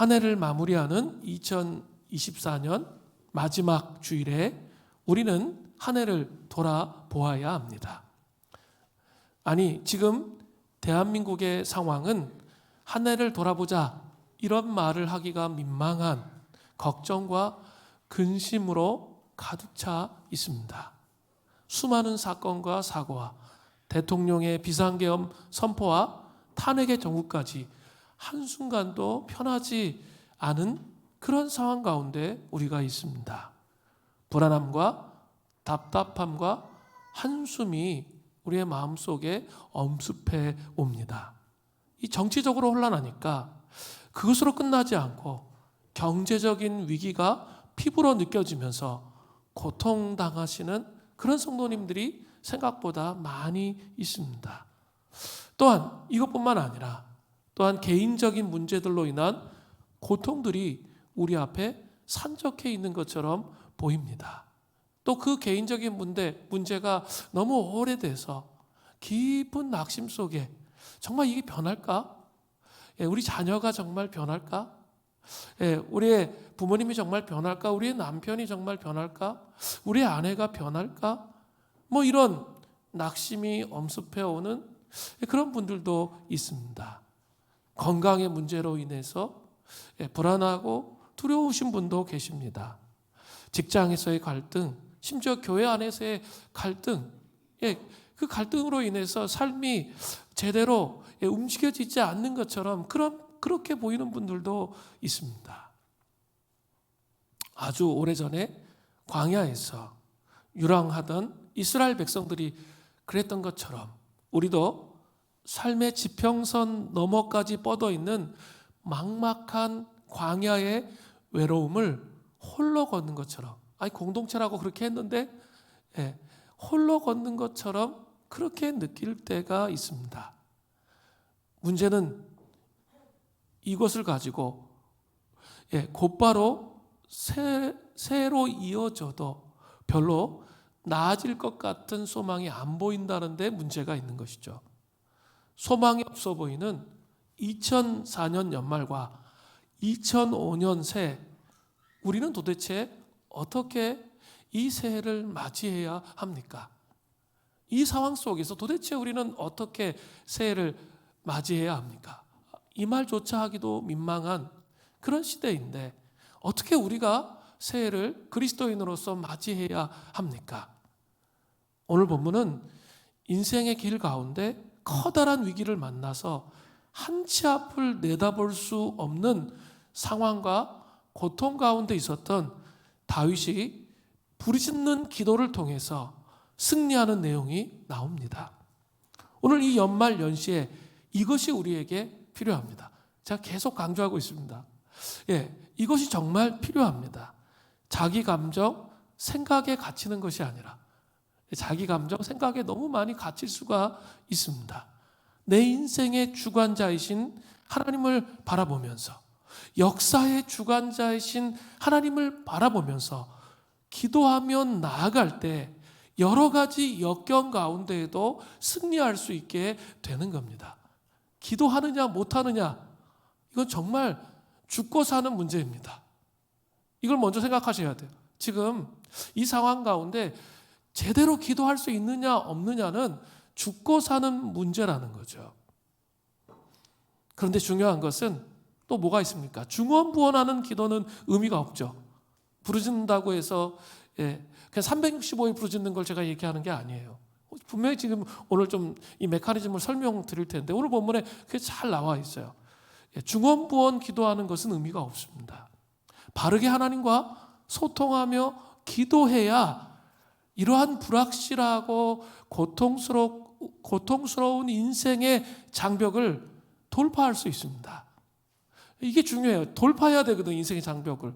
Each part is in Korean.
한 해를 마무리하는 2024년 마지막 주일에 우리는 한 해를 돌아보아야 합니다. 아니, 지금 대한민국의 상황은 한 해를 돌아보자 이런 말을 하기가 민망한 걱정과 근심으로 가득 차 있습니다. 수많은 사건과 사고와 대통령의 비상계엄 선포와 탄핵의 정국까지 한순간도 편하지 않은 그런 상황 가운데 우리가 있습니다. 불안함과 답답함과 한숨이 우리의 마음속에 엄습해 옵니다. 이 정치적으로 혼란하니까 그것으로 끝나지 않고 경제적인 위기가 피부로 느껴지면서 고통당하시는 그런 성도님들이 생각보다 많이 있습니다. 또한 이것뿐만 아니라 또한 개인적인 문제들로 인한 고통들이 우리 앞에 산적해 있는 것처럼 보입니다. 또 그 개인적인 문제가 너무 오래돼서 깊은 낙심 속에 정말 이게 변할까? 우리 자녀가 정말 변할까? 우리의 부모님이 정말 변할까? 우리의 남편이 정말 변할까? 우리의 아내가 변할까? 뭐 이런 낙심이 엄습해오는 그런 분들도 있습니다. 건강의 문제로 인해서 불안하고 두려우신 분도 계십니다. 직장에서의 갈등, 심지어 교회 안에서의 갈등, 그 갈등으로 인해서 삶이 제대로 움직여지지 않는 것처럼 그렇게 보이는 분들도 있습니다. 아주 오래전에 광야에서 유랑하던 이스라엘 백성들이 그랬던 것처럼 우리도 삶의 지평선 너머까지 뻗어 있는 막막한 광야의 외로움을 홀로 걷는 것처럼, 공동체라고 그렇게 했는데 홀로 걷는 것처럼 그렇게 느낄 때가 있습니다. 문제는 이것을 가지고 곧바로 새로 이어져도 별로 나아질 것 같은 소망이 안 보인다는 데 문제가 있는 것이죠. 소망이 없어 보이는 2004년 연말과 2005년 새해, 우리는 도대체 어떻게 이 새해를 맞이해야 합니까? 이 상황 속에서 도대체 우리는 어떻게 새해를 맞이해야 합니까? 이 말조차 하기도 민망한 그런 시대인데 어떻게 우리가 새해를 그리스도인으로서 맞이해야 합니까? 오늘 본문은 인생의 길 가운데 커다란 위기를 만나서 한치 앞을 내다볼 수 없는 상황과 고통 가운데 있었던 다윗이 부르짖는 기도를 통해서 승리하는 내용이 나옵니다. 오늘 이 연말 연시에 이것이 우리에게 필요합니다. 제가 계속 강조하고 있습니다. 이것이 정말 필요합니다. 자기 감정, 생각에 갇히는 것이 아니라 자기 감정, 생각에 너무 많이 갇힐 수가 있습니다. 내 인생의 주관자이신 하나님을 바라보면서, 역사의 주관자이신 하나님을 바라보면서 기도하며 나아갈 때 여러 가지 역경 가운데에도 승리할 수 있게 되는 겁니다. 기도하느냐 못하느냐, 이건 정말 죽고 사는 문제입니다. 이걸 먼저 생각하셔야 돼요. 지금 이 상황 가운데 제대로 기도할 수 있느냐 없느냐는 죽고 사는 문제라는 거죠. 그런데 중요한 것은 또 뭐가 있습니까? 중언부언하는 기도는 의미가 없죠. 부르짖는다고 해서 그냥 365일 부르짖는 걸 제가 얘기하는 게 아니에요. 분명히 지금 오늘 좀 이 메커니즘을 설명드릴 텐데 오늘 본문에 그게 잘 나와 있어요. 중언부언 기도하는 것은 의미가 없습니다. 바르게 하나님과 소통하며 기도해야 이러한 불확실하고 고통스러운 인생의 장벽을 돌파할 수 있습니다. 이게 중요해요. 돌파해야 되거든요, 인생의 장벽을.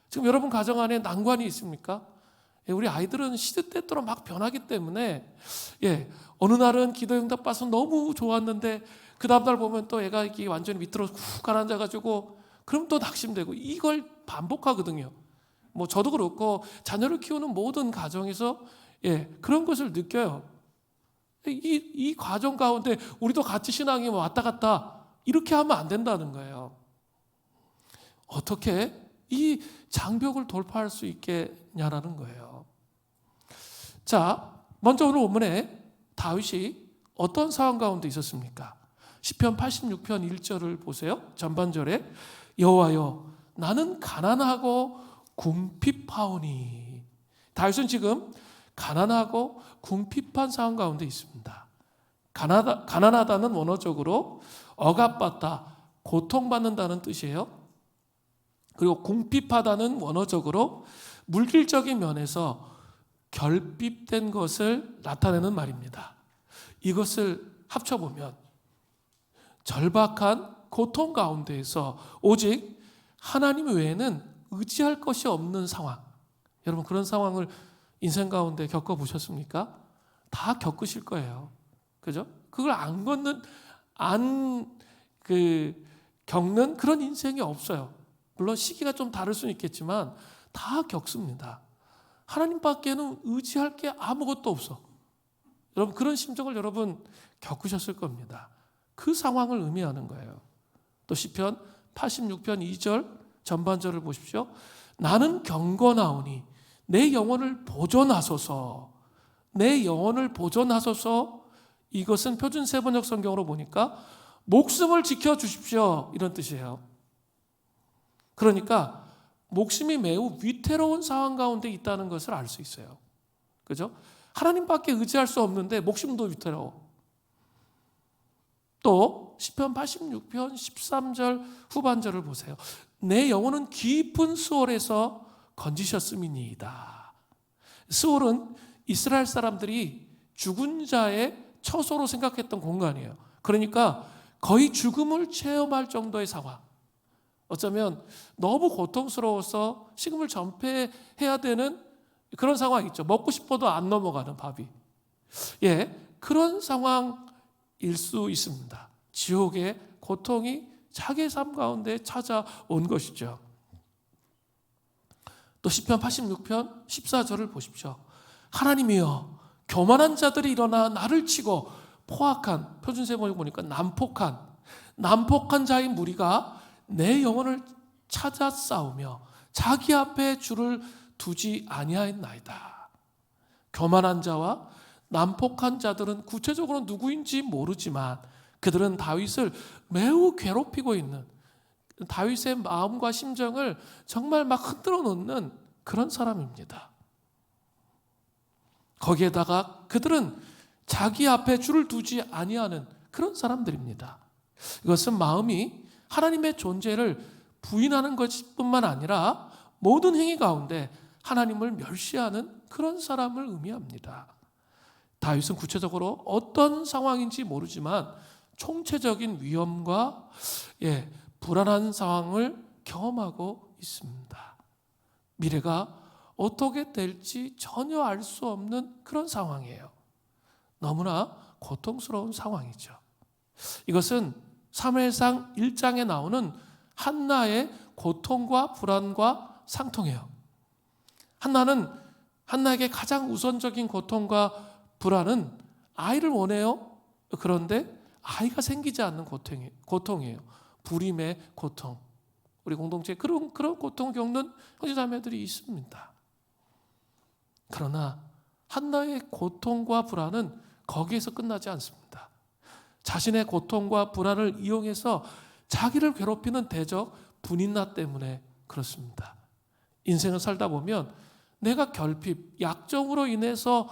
지금 여러분 가정 안에 난관이 있습니까? 우리 아이들은 시대때때로 막 변하기 때문에 어느 날은 기도 응답 받아서 너무 좋았는데 그 다음날 보면 또 애가 이렇게 완전히 밑으로 훅 가라앉아가지고 그럼 또 낙심되고 이걸 반복하거든요. 뭐 저도 그렇고 자녀를 키우는 모든 가정에서 그런 것을 느껴요. 이 과정 가운데 우리도 같이 신앙이 왔다 갔다 이렇게 하면 안 된다는 거예요. 어떻게 이 장벽을 돌파할 수 있겠냐라는 거예요. 자, 먼저 오늘 본문에 다윗이 어떤 상황 가운데 있었습니까? 시편 86편 1절을 보세요. 전반절에 여호와여 나는 가난하고 궁핍하오니. 다윗은 지금 가난하고 궁핍한 상황 가운데 있습니다. 가난하다는 원어적으로 억압받다, 고통받는다는 뜻이에요. 그리고 궁핍하다는 원어적으로 물질적인 면에서 결핍된 것을 나타내는 말입니다. 이것을 합쳐보면 절박한 고통 가운데에서 오직 하나님 외에는 의지할 것이 없는 상황. 여러분 그런 상황을 인생 가운데 겪어보셨습니까? 다 겪으실 거예요. 그죠? 그걸 겪는 그런 인생이 없어요. 물론 시기가 좀 다를 수는 있겠지만 다 겪습니다. 하나님 밖에는 의지할 게 아무것도 없어. 여러분 그런 심정을 여러분 겪으셨을 겁니다. 그 상황을 의미하는 거예요. 또 시편 86편 2절 전반절을 보십시오. 나는 경건하오니 내 영혼을 보존하소서. 내 영혼을 보존하소서. 이것은 표준 세번역 성경으로 보니까 목숨을 지켜주십시오 이런 뜻이에요. 그러니까 목숨이 매우 위태로운 상황 가운데 있다는 것을 알 수 있어요. 그죠? 하나님밖에 의지할 수 없는데 목숨도 위태로워. 또 시편 86편 13절 후반절을 보세요. 내 영혼은 깊은 수월에서 건지셨음이니이다. 수월은 이스라엘 사람들이 죽은 자의 처소로 생각했던 공간이에요. 그러니까 거의 죽음을 체험할 정도의 상황. 어쩌면 너무 고통스러워서 식음을 전폐해야 되는 그런 상황이 있죠. 먹고 싶어도 안 넘어가는 밥이. 그런 상황일 수 있습니다. 지옥의 고통이 자기의 삶 가운데 찾아온 것이죠. 또 시편 86편 14절을 보십시오. 하나님이여 교만한 자들이 일어나 나를 치고 포악한, 표준세번역 보니까 난폭한 자의 무리가 내 영혼을 찾아 싸우며 자기 앞에 줄을 두지 아니하였나이다. 교만한 자와 난폭한 자들은 구체적으로 누구인지 모르지만 그들은 다윗을 매우 괴롭히고 있는, 다윗의 마음과 심정을 정말 막 흔들어 놓는 그런 사람입니다. 거기에다가 그들은 자기 앞에 줄을 두지 아니하는 그런 사람들입니다. 이것은 마음이 하나님의 존재를 부인하는 것뿐만 아니라 모든 행위 가운데 하나님을 멸시하는 그런 사람을 의미합니다. 다윗은 구체적으로 어떤 상황인지 모르지만 총체적인 위험과 불안한 상황을 경험하고 있습니다. 미래가 어떻게 될지 전혀 알 수 없는 그런 상황이에요. 너무나 고통스러운 상황이죠. 이것은 사무엘상 1장에 나오는 한나의 고통과 불안과 상통해요. 한나에게 가장 우선적인 고통과 불안은 아이를 원해요. 그런데 아이가 생기지 않는 고통이에요. 불임의 고통. 우리 공동체에 그런 고통을 겪는 형제자매들이 있습니다. 그러나 한나의 고통과 불안은 거기에서 끝나지 않습니다. 자신의 고통과 불안을 이용해서 자기를 괴롭히는 대적 분인나 때문에 그렇습니다. 인생을 살다 보면 내가 결핍, 약점으로 인해서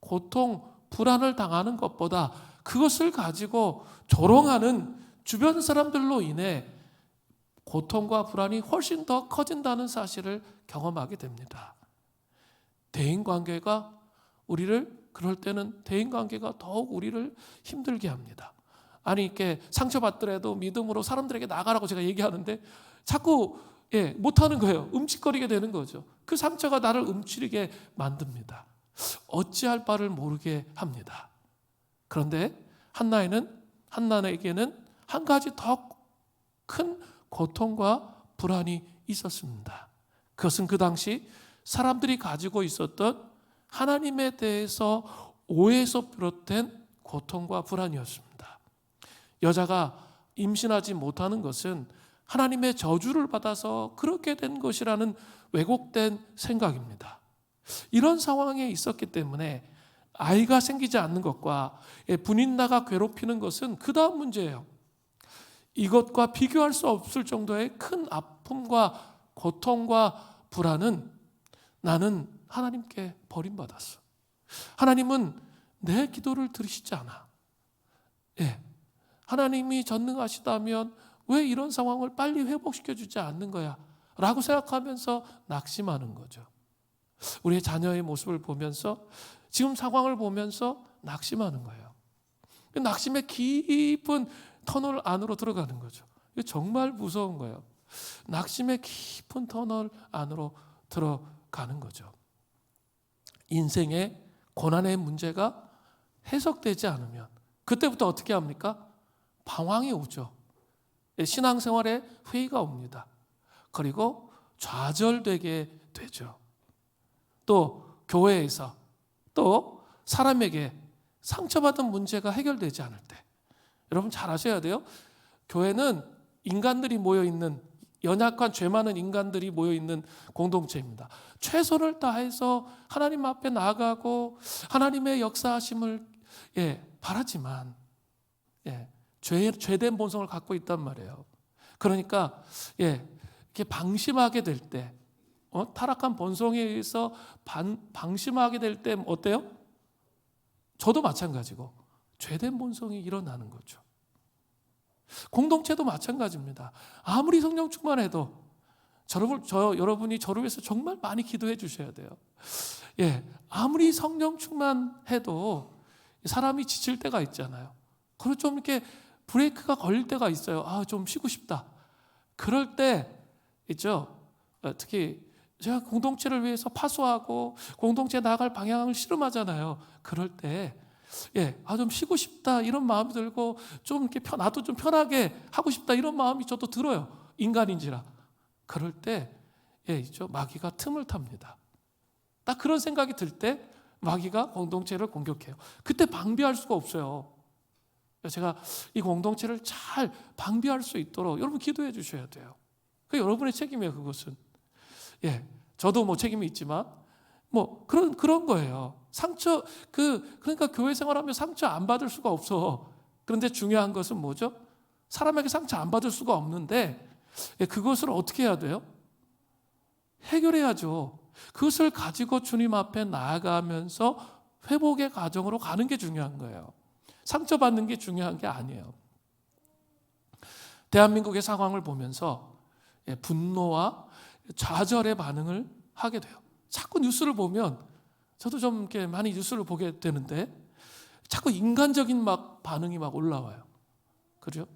고통, 불안을 당하는 것보다 그것을 가지고 조롱하는 주변 사람들로 인해 고통과 불안이 훨씬 더 커진다는 사실을 경험하게 됩니다. 대인관계가 그럴 때는 대인관계가 더욱 우리를 힘들게 합니다. 아니 이렇게 상처받더라도 믿음으로 사람들에게 나가라고 제가 얘기하는데 자꾸 못하는 거예요. 움찔거리게 되는 거죠. 그 상처가 나를 움츠리게 만듭니다. 어찌할 바를 모르게 합니다. 그런데 한나에게는 한 가지 더 큰 고통과 불안이 있었습니다. 그것은 그 당시 사람들이 가지고 있었던 하나님에 대해서 오해에서 비롯된 고통과 불안이었습니다. 여자가 임신하지 못하는 것은 하나님의 저주를 받아서 그렇게 된 것이라는 왜곡된 생각입니다. 이런 상황에 있었기 때문에 아이가 생기지 않는 것과 분인나가 괴롭히는 것은 그 다음 문제예요. 이것과 비교할 수 없을 정도의 큰 아픔과 고통과 불안은 나는 하나님께 버림받았어. 하나님은 내 기도를 들으시지 않아. 하나님이 전능하시다면 왜 이런 상황을 빨리 회복시켜 주지 않는 거야? 라고 생각하면서 낙심하는 거죠. 우리의 자녀의 모습을 보면서 지금 상황을 보면서 낙심하는 거예요. 낙심의 깊은 터널 안으로 들어가는 거죠. 이게 정말 무서운 거예요. 낙심의 깊은 터널 안으로 들어가는 거죠. 인생의 고난의 문제가 해석되지 않으면 그때부터 어떻게 합니까? 방황이 오죠. 신앙생활에 회의가 옵니다. 그리고 좌절되게 되죠. 또 교회에서 또 사람에게 상처받은 문제가 해결되지 않을 때, 여러분 잘 아셔야 돼요. 교회는 인간들이 모여있는, 연약한 죄 많은 인간들이 모여있는 공동체입니다. 최선을 다해서 하나님 앞에 나아가고 하나님의 역사하심을 바라지만 죄된 본성을 갖고 있단 말이에요. 그러니까 이렇게 방심하게 될 때, 타락한 본성에 의해서 방심하게 될 때 어때요? 저도 마찬가지고 죄된 본성이 일어나는 거죠. 공동체도 마찬가지입니다. 아무리 성령 충만해도 여러분이 저를 위해서 정말 많이 기도해 주셔야 돼요. 아무리 성령 충만해도 사람이 지칠 때가 있잖아요. 그리고 좀 이렇게 브레이크가 걸릴 때가 있어요. 좀 쉬고 싶다. 그럴 때 있죠. 특히 제가 공동체를 위해서 파수하고 공동체에 나아갈 방향을 씨름하잖아요. 그럴 때 좀 쉬고 싶다 이런 마음이 들고 좀 이렇게 나도 좀 편하게 하고 싶다 이런 마음이 저도 들어요. 인간인지라. 그럴 때 있죠. 마귀가 틈을 탑니다. 딱 그런 생각이 들 때 마귀가 공동체를 공격해요. 그때 방비할 수가 없어요. 제가 이 공동체를 잘 방비할 수 있도록 여러분 기도해 주셔야 돼요. 여러분의 책임이에요. 그것은. 저도 책임이 있지만 그런 거예요. 상처 그러니까 교회 생활하면 상처 안 받을 수가 없어. 그런데 중요한 것은 뭐죠? 사람에게 상처 안 받을 수가 없는데 그것을 어떻게 해야 돼요? 해결해야죠. 그것을 가지고 주님 앞에 나아가면서 회복의 과정으로 가는 게 중요한 거예요. 상처받는 게 중요한 게 아니에요. 대한민국의 상황을 보면서 분노와 좌절의 반응을 하게 돼요. 자꾸 뉴스를 보면 저도 좀 이렇게 많이 뉴스를 보게 되는데 자꾸 인간적인 반응이 올라와요. 그죠?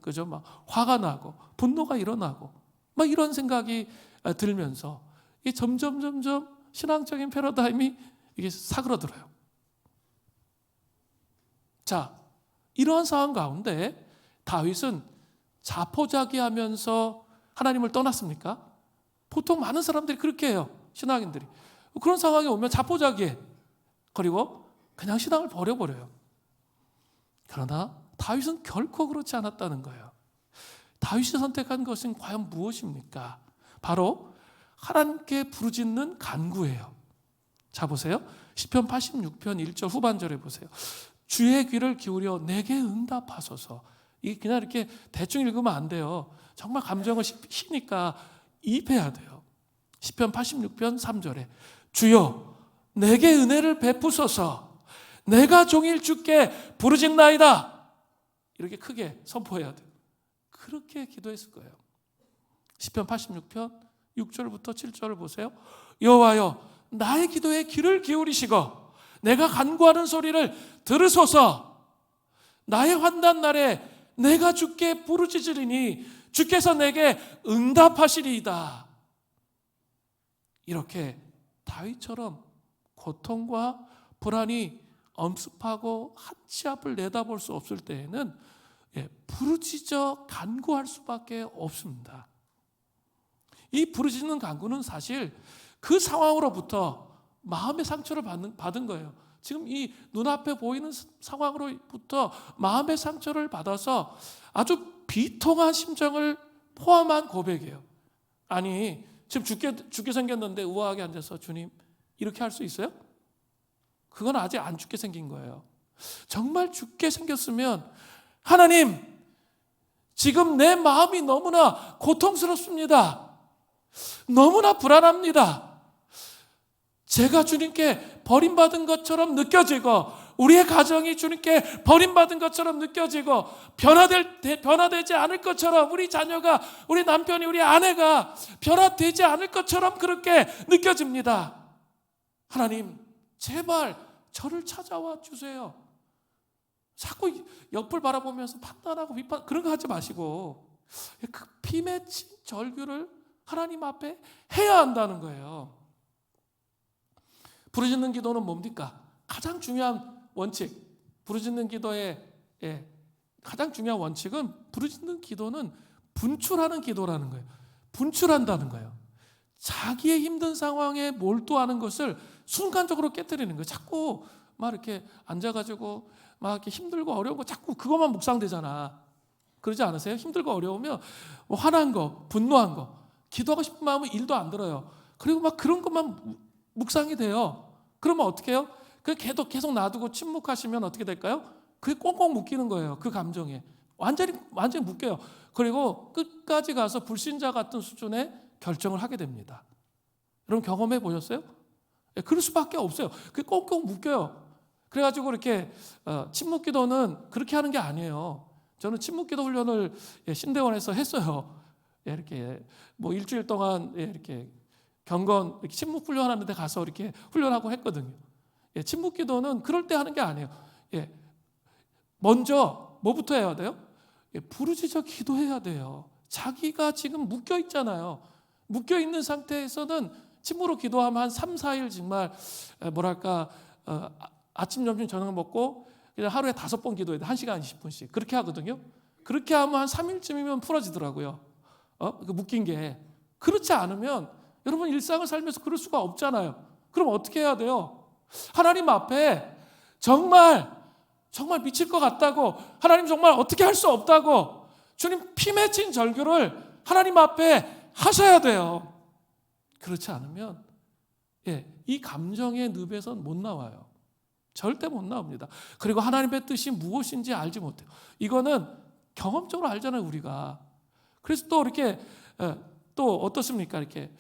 화가 나고 분노가 일어나고 이런 생각이 들면서 점점 신앙적인 패러다임이 이게 사그러들어요. 자, 이러한 상황 가운데 다윗은 자포자기하면서 하나님을 떠났습니까? 보통 많은 사람들이 그렇게 해요. 신앙인들이. 그런 상황이 오면 자포자기해. 그리고 그냥 신앙을 버려버려요. 그러나 다윗은 결코 그렇지 않았다는 거예요. 다윗이 선택한 것은 과연 무엇입니까? 바로 하나님께 부르짖는 간구예요. 자 보세요. 시편 86편 1절 후반절에 보세요. 주의 귀를 기울여 내게 응답하소서. 이게 그냥 이렇게 대충 읽으면 안 돼요. 정말 감정을 시니까 이입해야 돼요. 시편 86편 3절에 주여 내게 은혜를 베푸소서. 내가 종일 주께 부르짖나이다. 이렇게 크게 선포해야 돼요. 그렇게 기도했을 거예요. 시편 86편 6절부터 7절을 보세요. 여호와여 나의 기도에 귀를 기울이시고 내가 간구하는 소리를 들으소서. 나의 환난 날에 내가 주께 부르짖으리니 주께서 내게 응답하시리이다. 이렇게 다윗처럼 고통과 불안이 엄습하고 한치 앞을 내다볼 수 없을 때에는 부르짖어 간구할 수밖에 없습니다. 이 부르짖는 간구는 사실 그 상황으로부터 마음의 상처를 받은 거예요. 지금 이 눈앞에 보이는 상황으로부터 마음의 상처를 받아서 아주 비통한 심정을 포함한 고백이에요. 아니 지금 죽게 생겼는데 우아하게 앉아서 주님 이렇게 할 수 있어요? 그건 아직 안 죽게 생긴 거예요. 정말 죽게 생겼으면 하나님 지금 내 마음이 너무나 고통스럽습니다. 너무나 불안합니다. 제가 주님께 버림받은 것처럼 느껴지고 우리의 가정이 주님께 버림받은 것처럼 느껴지고 변화되지 않을 것처럼 우리 자녀가 우리 남편이 우리 아내가 변화되지 않을 것처럼 그렇게 느껴집니다. 하나님 제발 저를 찾아와 주세요. 자꾸 옆을 바라보면서 판단하고 비판 그런 거 하지 마시고 그 피 맺힌 절규를 하나님 앞에 해야 한다는 거예요. 부르짖는 기도는 뭡니까? 가장 중요한 원칙, 부르짖는 기도의 가장 중요한 원칙은 부르짖는 기도는 분출하는 기도라는 거예요. 분출한다는 거예요. 자기의 힘든 상황에 몰두하는 것을 순간적으로 깨뜨리는 거예요. 자꾸 막 이렇게 앉아가지고 막 이렇게 힘들고 어려운 거 자꾸 그것만 묵상되잖아. 그러지 않으세요? 힘들고 어려우면 뭐 화난 거, 분노한 거, 기도하고 싶은 마음은 일도 안 들어요. 그리고 막 그런 것만 묵상이 돼요. 그러면 어떻게 해요? 그 계속 놔두고 침묵하시면 어떻게 될까요? 그게 꽁꽁 묶이는 거예요. 그 감정에 완전히 묶여요. 그리고 끝까지 가서 불신자 같은 수준의 결정을 하게 됩니다. 여러분 경험해 보셨어요? 그럴 수밖에 없어요. 그게 꽁꽁 묶여요. 그래가지고 이렇게 침묵 기도는 그렇게 하는 게 아니에요. 저는 침묵 기도 훈련을 신대원에서 했어요. 이렇게 뭐 일주일 동안 이렇게 경건 이렇게 침묵 훈련하는 데 가서 이렇게 훈련하고 했거든요. 침묵 기도는 그럴 때 하는 게 아니에요. 먼저 뭐부터 해야 돼요? 부르짖어 기도해야 돼요. 자기가 지금 묶여 있잖아요. 묶여 있는 상태에서는 침묵으로 기도하면 한 3, 4일 정말 뭐랄까 아침, 점심, 저녁 먹고 그냥 하루에 5번 기도해야 돼. 1시간 20분씩. 그렇게 하거든요. 그렇게 하면 한 3일쯤이면 풀어지더라고요. 그 묶인 게. 그렇지 않으면 여러분 일상을 살면서 그럴 수가 없잖아요. 그럼 어떻게 해야 돼요? 하나님 앞에 정말 미칠 것 같다고, 하나님 정말 어떻게 할 수 없다고 주님 피 맺힌 절규를 하나님 앞에 하셔야 돼요. 그렇지 않으면 이 감정의 늪에선 못 나와요. 절대 못 나옵니다. 그리고 하나님의 뜻이 무엇인지 알지 못해요. 이거는 경험적으로 알잖아요, 우리가. 그래서 또 이렇게 또 어떻습니까? 이렇게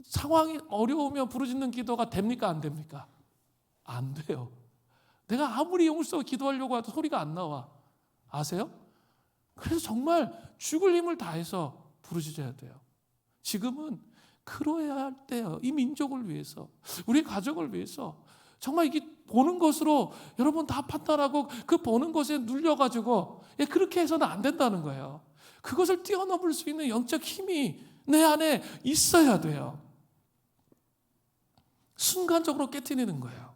상황이 어려우면 부르짖는 기도가 됩니까? 안 됩니까? 안 돼요. 내가 아무리 영을 써 기도하려고 해도 소리가 안 나와. 아세요? 그래서 정말 죽을 힘을 다해서 부르짖어야 돼요. 지금은 그러해야 할 때요. 이 민족을 위해서, 우리 가족을 위해서 정말 이게 보는 것으로 여러분 다 판단하고 그 보는 것에 눌려가지고 그렇게 해서는 안 된다는 거예요. 그것을 뛰어넘을 수 있는 영적 힘이 내 안에 있어야 돼요. 순간적으로 깨트리는 거예요.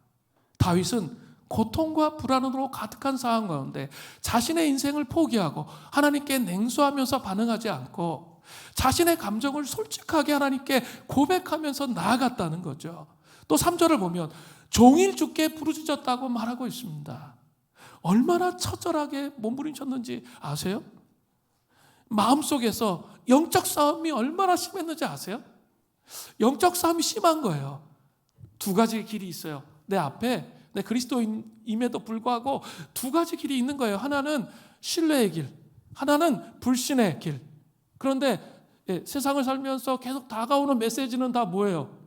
다윗은 고통과 불안으로 가득한 상황 가운데 자신의 인생을 포기하고 하나님께 냉소하면서 반응하지 않고 자신의 감정을 솔직하게 하나님께 고백하면서 나아갔다는 거죠. 또 3절을 보면 종일 주께 부르짖었다고 말하고 있습니다. 얼마나 처절하게 몸부림쳤는지 아세요? 마음속에서 영적 싸움이 얼마나 심했는지 아세요? 영적 싸움이 심한 거예요. 2가지 길이 있어요. 내 앞에 내 그리스도인임에도 불구하고 2가지 길이 있는 거예요. 하나는 신뢰의 길, 하나는 불신의 길. 그런데 세상을 살면서 계속 다가오는 메시지는 다 뭐예요?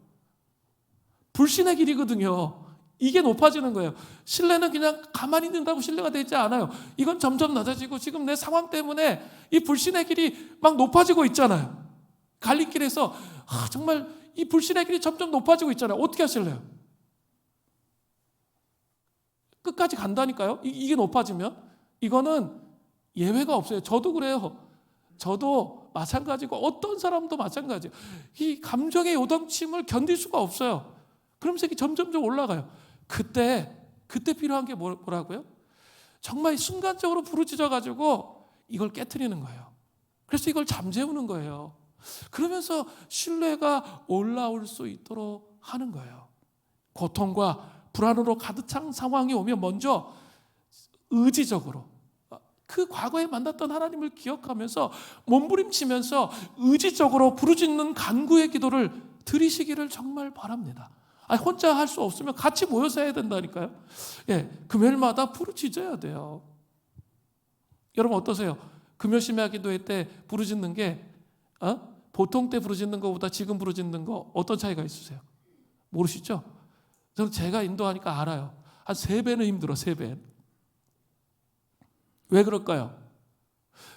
불신의 길이거든요. 이게 높아지는 거예요. 신뢰는 그냥 가만히 있는다고 신뢰가 되지 않아요. 이건 점점 낮아지고 지금 내 상황 때문에 이 불신의 길이 막 높아지고 있잖아요. 갈림길에서 정말 이 불신의 길이 점점 높아지고 있잖아요. 어떻게 하실래요? 끝까지 간다니까요. 이게 높아지면 이거는 예외가 없어요. 저도 그래요. 저도 마찬가지고 어떤 사람도 마찬가지예요. 이 감정의 요동침을 견딜 수가 없어요. 그러면서 이게 점점 올라가요. 그때 필요한 게 뭐라고요? 정말 순간적으로 부르짖어가지고 이걸 깨트리는 거예요. 그래서 이걸 잠재우는 거예요. 그러면서 신뢰가 올라올 수 있도록 하는 거예요. 고통과 불안으로 가득 찬 상황이 오면 먼저 의지적으로 그 과거에 만났던 하나님을 기억하면서 몸부림치면서 의지적으로 부르짖는 간구의 기도를 드리시기를 정말 바랍니다. 혼자 할 수 없으면 같이 모여서 해야 된다니까요. 금요일마다 부르짖어야 돼요. 여러분 어떠세요? 금요 심야 기도회 때 부르짖는 게 보통 때 부르짖는 것보다 지금 부르짖는 거 어떤 차이가 있으세요? 모르시죠? 저는 제가 인도하니까 알아요. 한 3배는 힘들어, 3배. 왜 그럴까요?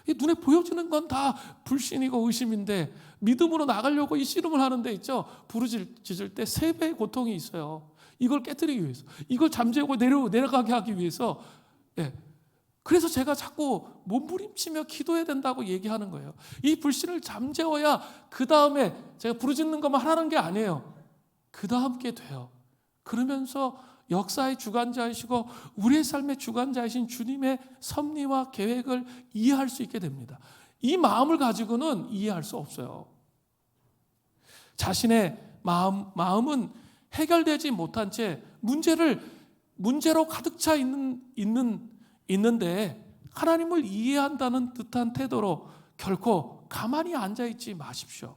눈에 보여지는 건 다 불신이고 의심인데 믿음으로 나가려고 이 씨름을 하는데 있죠. 부르짖을 때 3배의 고통이 있어요. 이걸 깨뜨리기 위해서, 이걸 잠재우고 내려가게 하기 위해서. 그래서 제가 자꾸 몸부림치며 기도해야 된다고 얘기하는 거예요. 이 불신을 잠재워야 그 다음에 제가 부르짖는 것만 하라는 게 아니에요. 그 다음 게 돼요. 그러면서 역사의 주관자이시고 우리의 삶의 주관자이신 주님의 섭리와 계획을 이해할 수 있게 됩니다. 이 마음을 가지고는 이해할 수 없어요. 자신의 마음은 해결되지 못한 채 문제로 가득 차 있는데 하나님을 이해한다는 듯한 태도로 결코 가만히 앉아있지 마십시오.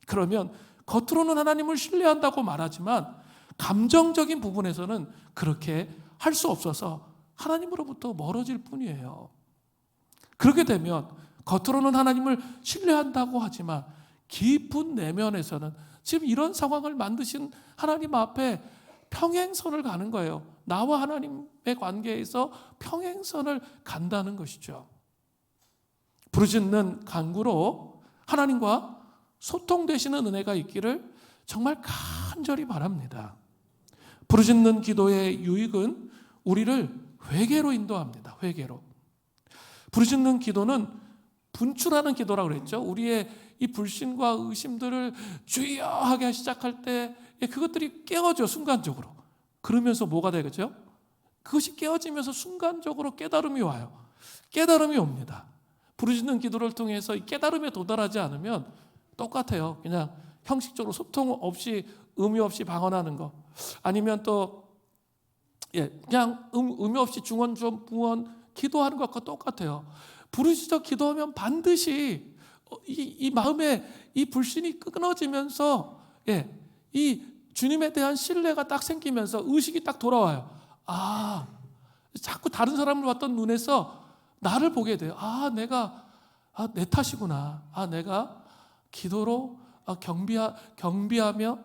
그러면 겉으로는 하나님을 신뢰한다고 말하지만 감정적인 부분에서는 그렇게 할 수 없어서 하나님으로부터 멀어질 뿐이에요. 그렇게 되면 겉으로는 하나님을 신뢰한다고 하지만 깊은 내면에서는 지금 이런 상황을 만드신 하나님 앞에 평행선을 가는 거예요. 나와 하나님의 관계에서 평행선을 간다는 것이죠. 부르짖는 간구로 하나님과 소통되시는 은혜가 있기를 정말 간절히 바랍니다. 부르짖는 기도의 유익은 우리를 회개로 인도합니다. 회개로. 부르짖는 기도는 분출하는 기도라고 그랬죠. 우리의 이 불신과 의심들을 주여 하게 시작할 때 그것들이 깨어져 순간적으로. 그러면서 뭐가 되겠죠? 그것이 깨어지면서 순간적으로 깨달음이 와요. 깨달음이 옵니다. 부르짖는 기도를 통해서 이 깨달음에 도달하지 않으면 똑같아요. 그냥 형식적으로 소통 없이 의미 없이 방언하는 거. 아니면 또 그냥 의미 없이 중언부언 기도하는 것과 똑같아요. 부르짖어 기도하면 반드시 이 마음에 이 불신이 끊어지면서 이 주님에 대한 신뢰가 딱 생기면서 의식이 딱 돌아와요. 자꾸 다른 사람을 봤던 눈에서 나를 보게 돼요. 내가 내 탓이구나. 내가 기도로 경비하며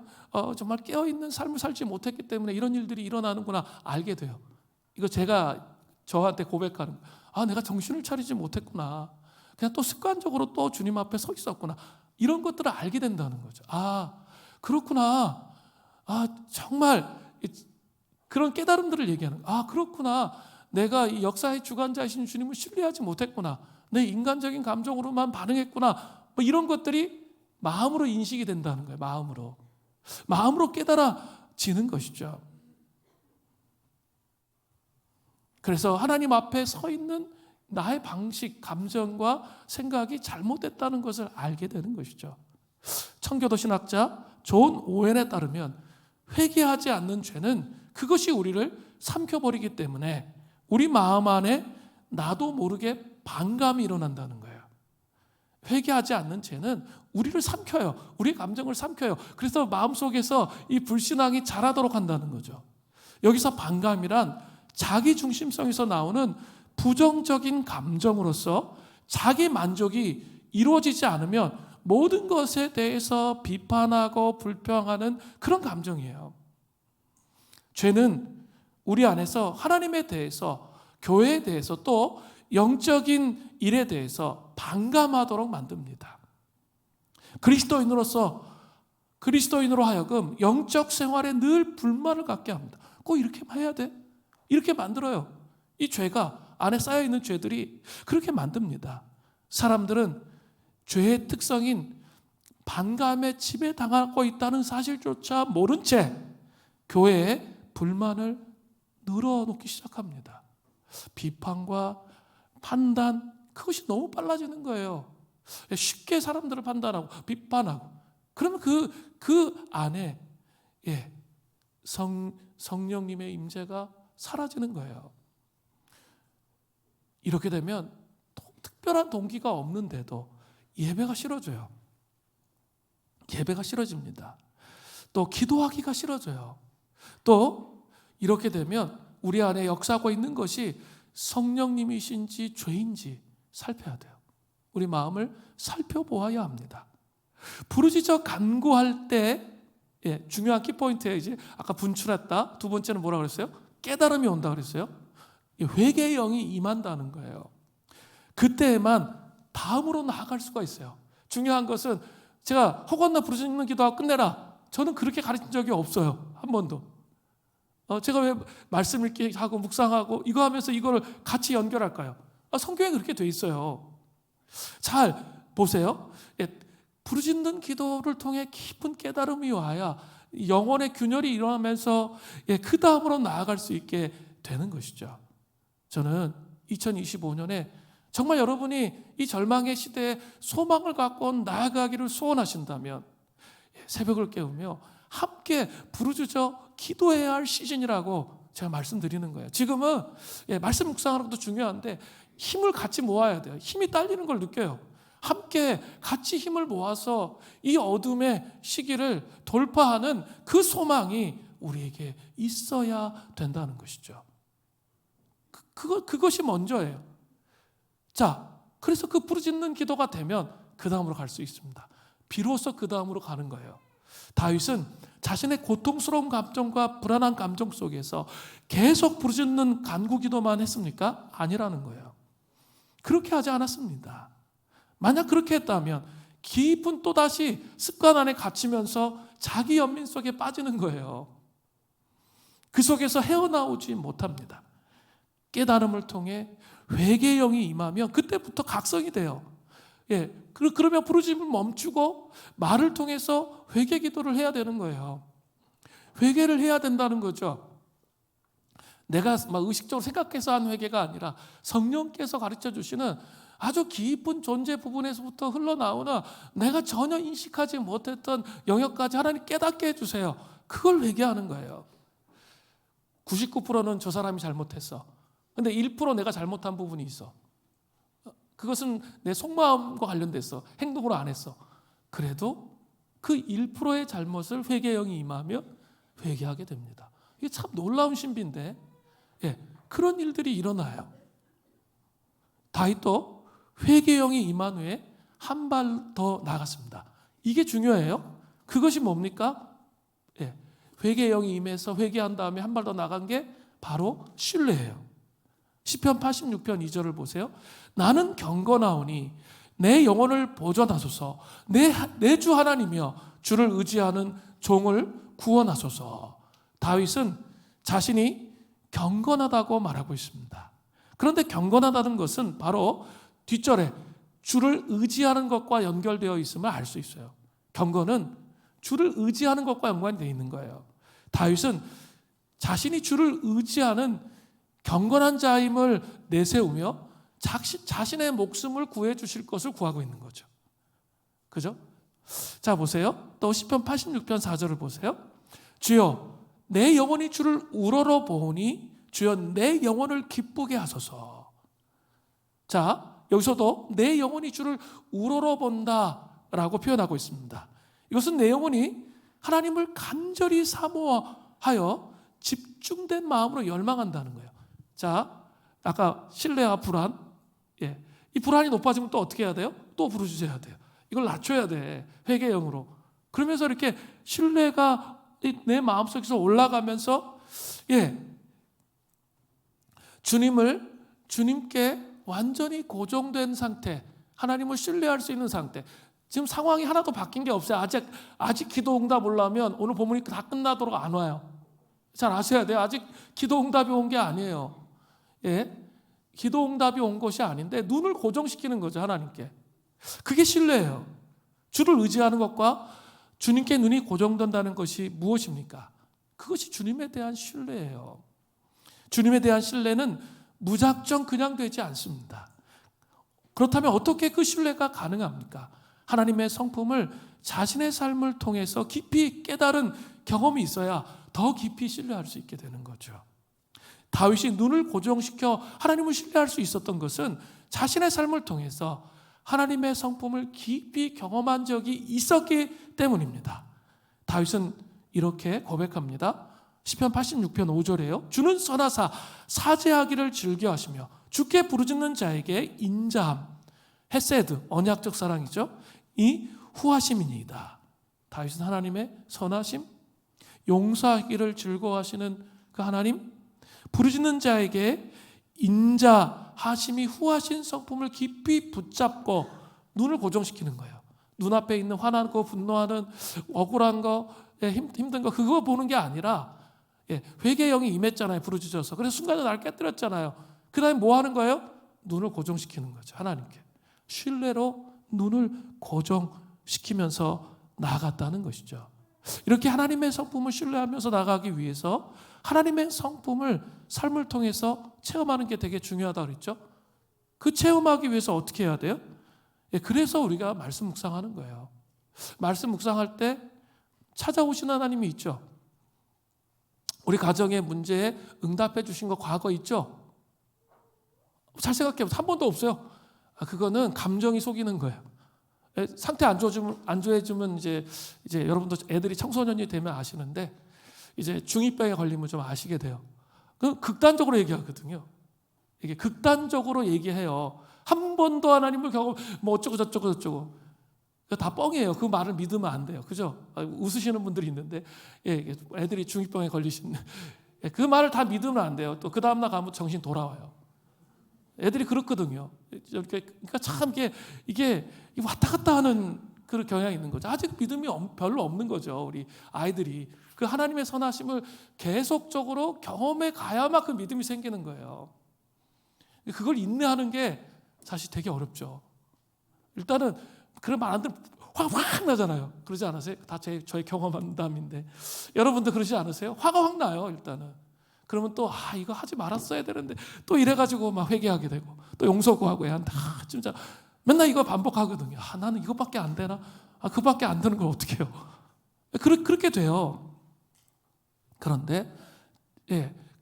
정말 깨어있는 삶을 살지 못했기 때문에 이런 일들이 일어나는구나 알게 돼요. 이거 제가 저한테 고백하는 거예요. 내가 정신을 차리지 못했구나. 그냥 또 습관적으로 또 주님 앞에 서 있었구나. 이런 것들을 알게 된다는 거죠. 그렇구나. 정말 그런 깨달음들을 얘기하는 거예요. 그렇구나. 내가 이 역사의 주관자이신 주님을 신뢰하지 못했구나. 내 인간적인 감정으로만 반응했구나. 이런 것들이 마음으로 인식이 된다는 거예요. 마음으로 깨달아지는 것이죠. 그래서 하나님 앞에 서 있는 나의 방식, 감정과 생각이 잘못됐다는 것을 알게 되는 것이죠. 청교도 신학자 존 오웬에 따르면 회개하지 않는 죄는 그것이 우리를 삼켜버리기 때문에 우리 마음 안에 나도 모르게 반감이 일어난다는 거예요. 회개하지 않는 죄는 우리를 삼켜요. 우리 감정을 삼켜요. 그래서 마음속에서 이 불신앙이 자라도록 한다는 거죠. 여기서 반감이란 자기 중심성에서 나오는 부정적인 감정으로서 자기 만족이 이루어지지 않으면 모든 것에 대해서 비판하고 불평하는 그런 감정이에요. 죄는 우리 안에서 하나님에 대해서, 교회에 대해서, 또 영적인 일에 대해서 반감하도록 만듭니다. 그리스도인으로 하여금 영적 생활에 늘 불만을 갖게 합니다. 꼭 이렇게만 해야 돼? 이렇게 만들어요. 이 죄가, 안에 쌓여있는 죄들이 그렇게 만듭니다. 사람들은 죄의 특성인 반감에 지배당하고 있다는 사실조차 모른 채 교회에 불만을 늘어놓기 시작합니다. 비판과 판단, 그것이 너무 빨라지는 거예요. 쉽게 사람들을 판단하고 비판하고. 그러면 그 안에 성령님의 임재가 사라지는 거예요. 이렇게 되면 특별한 동기가 없는데도 예배가 싫어져요. 예배가 싫어집니다. 또 기도하기가 싫어져요. 또 이렇게 되면 우리 안에 역사하고 있는 것이 성령님이신지 죄인지 살펴야 돼요. 우리 마음을 살펴보아야 합니다. 부르짖어 간구할 때 중요한 키포인트예요. 이제 아까 분출했다. 두 번째는 뭐라고 그랬어요? 깨달음이 온다 그랬어요. 회개의 영이 임한다는 거예요. 그때에만 다음으로 나아갈 수가 있어요. 중요한 것은 제가 허건나 부르짖는 기도하고 끝내라. 저는 그렇게 가르친 적이 없어요. 한 번도. 제가 왜 말씀 읽기 하고 묵상하고 이거 하면서 이거를 같이 연결할까요? 성경에 그렇게 돼 있어요. 잘 보세요. 부르짖는 기도를 통해 깊은 깨달음이 와야 영혼의 균열이 일어나면서 그 다음으로 나아갈 수 있게 되는 것이죠. 저는 2025년에 정말 여러분이 이 절망의 시대에 소망을 갖고 나아가기를 소원하신다면 새벽을 깨우며 함께 부르짖어 기도해야 할 시즌이라고 제가 말씀드리는 거예요. 지금은 말씀 묵상하는 것도 중요한데 힘을 같이 모아야 돼요. 힘이 딸리는 걸 느껴요. 함께 같이 힘을 모아서 이 어둠의 시기를 돌파하는 그 소망이 우리에게 있어야 된다는 것이죠. 그것이 먼저예요. 자, 그래서 그 부르짖는 기도가 되면 그 다음으로 갈 수 있습니다. 비로소 그 다음으로 가는 거예요. 다윗은 자신의 고통스러운 감정과 불안한 감정 속에서 계속 부르짖는 간구 기도만 했습니까? 아니라는 거예요. 그렇게 하지 않았습니다. 만약 그렇게 했다면 깊은 또다시 습관 안에 갇히면서 자기 연민 속에 빠지는 거예요. 그 속에서 헤어나오지 못합니다. 깨달음을 통해 회개의 영이 임하면 그때부터 각성이 돼요. 그러면 부르짖음을 멈추고 말을 통해서 회개 기도를 해야 되는 거예요. 회개를 해야 된다는 거죠. 내가 막 의식적으로 생각해서 한 회개가 아니라 성령께서 가르쳐 주시는 아주 깊은 존재 부분에서부터 흘러나오는 내가 전혀 인식하지 못했던 영역까지 하나님 깨닫게 해주세요. 그걸 회개하는 거예요. 99%는 저 사람이 잘못했어. 근데 1% 내가 잘못한 부분이 있어. 그것은 내 속마음과 관련돼서 행동으로 안 했어. 그래도 그 1%의 잘못을 회개의 영이 임하면 회개하게 됩니다. 이게 참 놀라운 신비인데 그런 일들이 일어나요. 다윗도 회개의 영이 임한 후에 한 발 더 나갔습니다. 이게 중요해요. 그것이 뭡니까? 회개의 영이 임해서 회개한 다음에 한 발 더 나간 게 바로 신뢰예요. 시편 86편 2절을 보세요. 나는 경건하오니 내 영혼을 보존하소서. 내 주 하나님이여 주를 의지하는 종을 구원하소서. 다윗은 자신이 경건하다고 말하고 있습니다. 그런데 경건하다는 것은 바로 뒷절에 주를 의지하는 것과 연결되어 있음을 알 수 있어요. 경건은 주를 의지하는 것과 연관되어 있는 거예요. 다윗은 자신이 주를 의지하는 경건한 자임을 내세우며 자신의 목숨을 구해 주실 것을 구하고 있는 거죠. 그죠? 자, 보세요. 또 시편 86편 4절을 보세요. 주여 내 영혼이 주를 우러러 보오니 주여 내 영혼을 기쁘게 하소서. 자, 여기서도 내 영혼이 주를 우러러 본다라고 표현하고 있습니다. 이것은 내 영혼이 하나님을 간절히 사모하여 집중된 마음으로 열망한다는 거예요. 자, 아까 신뢰와 불안, 이 불안이 높아지면 또 어떻게 해야 돼요? 또 부르짖어야 돼요. 이걸 낮춰야 돼. 회개의 영으로. 그러면서 이렇게 신뢰가 내 마음속에서 올라가면서 주님께 완전히 고정된 상태, 하나님을 신뢰할 수 있는 상태. 지금 상황이 하나도 바뀐 게 없어요. 아직 기도 응답 오려면 오늘 본문이 다 끝나도록 안 와요. 잘 아셔야 돼요. 아직 기도 응답이 온 게 아니에요. 기도 응답이 온 것이 아닌데 눈을 고정시키는 거죠, 하나님께. 그게 신뢰예요. 주를 의지하는 것과 주님께 눈이 고정된다는 것이 무엇입니까? 그것이 주님에 대한 신뢰예요. 주님에 대한 신뢰는 무작정 그냥 되지 않습니다. 그렇다면 어떻게 그 신뢰가 가능합니까? 하나님의 성품을 자신의 삶을 통해서 깊이 깨달은 경험이 있어야 더 깊이 신뢰할 수 있게 되는 거죠. 다윗이 눈을 고정시켜 하나님을 신뢰할 수 있었던 것은 자신의 삶을 통해서 하나님의 성품을 깊이 경험한 적이 있었기 때문입니다. 다윗은 이렇게 고백합니다. 시편 86편 5절에요. 주는 선하사 사죄하기를 즐겨하시며 주께 부르짖는 자에게 인자함, 헤세드, 언약적 사랑이죠. 이 후하심이니이다. 다윗은 하나님의 선하심, 용서하기를 즐거워하시는 그 하나님, 부르짖는 자에게 인자하심이 후하신 성품을 깊이 붙잡고 눈을 고정시키는 거예요. 눈앞에 있는 화나고 분노하는 억울한 거, 힘든 거 그거 보는 게 아니라 회개의 영이 임했잖아요. 부르짖어서. 그래서 순간에 날 깨뜨렸잖아요. 그 다음에 뭐 하는 거예요? 눈을 고정시키는 거죠. 하나님께. 신뢰로 눈을 고정시키면서 나아갔다는 것이죠. 이렇게 하나님의 성품을 신뢰하면서 나가기 위해서 하나님의 성품을 삶을 통해서 체험하는 게 되게 중요하다고 그랬죠. 그 체험하기 위해서 어떻게 해야 돼요? 그래서 우리가 말씀 묵상하는 거예요. 말씀 묵상할 때 찾아오시는 하나님이 있죠. 우리 가정의 문제에 응답해 주신 거 과거 있죠? 잘 생각해 보세요. 한 번도 없어요. 그거는 감정이 속이는 거예요. 상태 안 좋아지면 이제 여러분도 애들이 청소년이 되면 아시는데 이제 중2병에 걸리면 좀 아시게 돼요. 그 극단적으로 얘기하거든요. 이게 극단적으로 얘기해요. 한 번도 하나님을 경험 뭐 어쩌고 저쩌고 다 뻥이에요. 그 말을 믿으면 안 돼요. 그죠? 웃으시는 분들이 있는데 애들이 중2병에 걸리신 그 말을 다 믿으면 안 돼요. 또 그 다음날 가면 정신 돌아와요. 애들이 그렇거든요. 그러니까 참 이게 왔다 갔다 하는 그런 경향이 있는 거죠. 아직 믿음이 별로 없는 거죠. 우리 아이들이 그 하나님의 선하심을 계속적으로 경험해 가야만 그 믿음이 생기는 거예요. 그걸 인내하는 게 사실 되게 어렵죠. 일단은 그런 말 안 들으면 확 나잖아요. 그러지 않으세요? 다 저의 경험담인데 여러분도 그러지 않으세요? 화가 확 나요. 일단은. 그러면 또 이거 하지 말았어야 되는데 또 이래가지고 막 회개하게 되고 또 용서 구하고 해야 한다. 진짜 맨날 이거 반복하거든요. 나는 이것밖에 안 되나? 그밖에 안 되는 걸 어떻게 해요? 그렇게 돼요. 그런데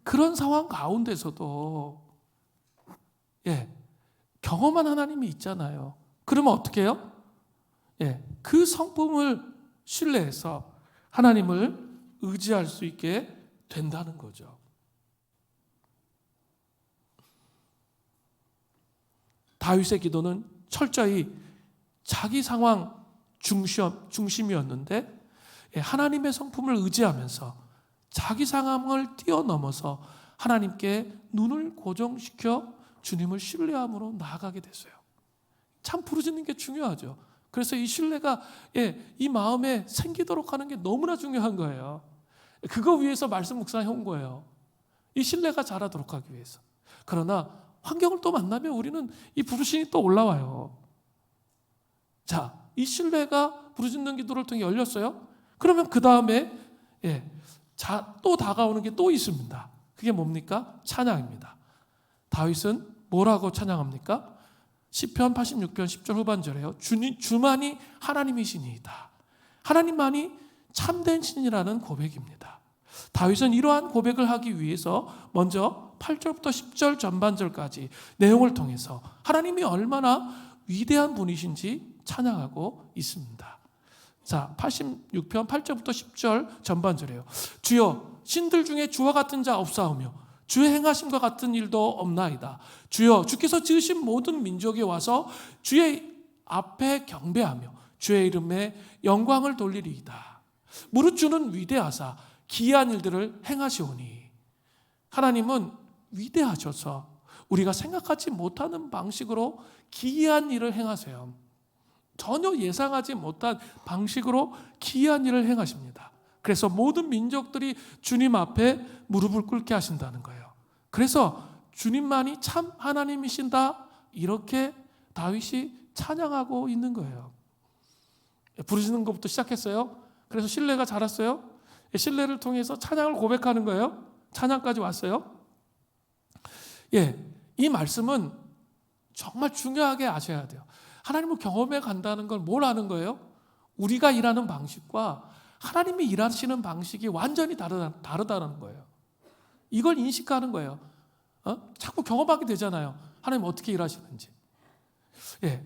그런 상황 가운데서도 경험한 하나님이 있잖아요. 그러면 어떻게 해요? 그 성품을 신뢰해서 하나님을 의지할 수 있게 된다는 거죠. 다윗의 기도는 철저히 자기 상황 중심이었는데 하나님의 성품을 의지하면서 자기 상황을 뛰어넘어서 하나님께 눈을 고정시켜 주님을 신뢰함으로 나아가게 됐어요. 참 부르짖는 게 중요하죠. 그래서 이 신뢰가 이 마음에 생기도록 하는 게 너무나 중요한 거예요. 그거 위해서 말씀 묵상해 온 거예요. 이 신뢰가 자라도록 하기 위해서. 그러나 환경을 또 만나면 우리는 이 부르심이 또 올라와요. 자, 이 신뢰가 부르짖는 기도를 통해 열렸어요. 그러면 그 다음에 또 다가오는 게 또 있습니다. 그게 뭡니까? 찬양입니다. 다윗은 뭐라고 찬양합니까? 시편 86편 10절 후반절에요. 주만이 하나님이시니이다. 하나님만이 참된 신이라는 고백입니다. 다윗은 이러한 고백을 하기 위해서 먼저 8절부터 10절 전반절까지 내용을 통해서 하나님이 얼마나 위대한 분이신지 찬양하고 있습니다. 자, 86편 8절부터 10절 전반절이에요. 주여, 신들 중에 주와 같은 자 없사오며 주의 행하심과 같은 일도 없나이다. 주여, 주께서 지으신 모든 민족에 와서 주의 앞에 경배하며 주의 이름에 영광을 돌리리이다. 무릇 주는 위대하사 기이한 일들을 행하시오니. 하나님은 위대하셔서 우리가 생각하지 못하는 방식으로 기이한 일을 행하세요. 전혀 예상하지 못한 방식으로 기이한 일을 행하십니다. 그래서 모든 민족들이 주님 앞에 무릎을 꿇게 하신다는 거예요. 그래서 주님만이 참 하나님이신다, 이렇게 다윗이 찬양하고 있는 거예요. 부르짖는 것부터 시작했어요. 그래서 신뢰가 자랐어요. 신뢰를 통해서 찬양을 고백하는 거예요. 찬양까지 왔어요. 이 말씀은 정말 중요하게 아셔야 돼요. 하나님을 경험해 간다는 건 뭘 아는 거예요? 우리가 일하는 방식과 하나님이 일하시는 방식이 완전히 다르다는 거예요. 이걸 인식하는 거예요. 자꾸 경험하게 되잖아요. 하나님 어떻게 일하시는지. 예.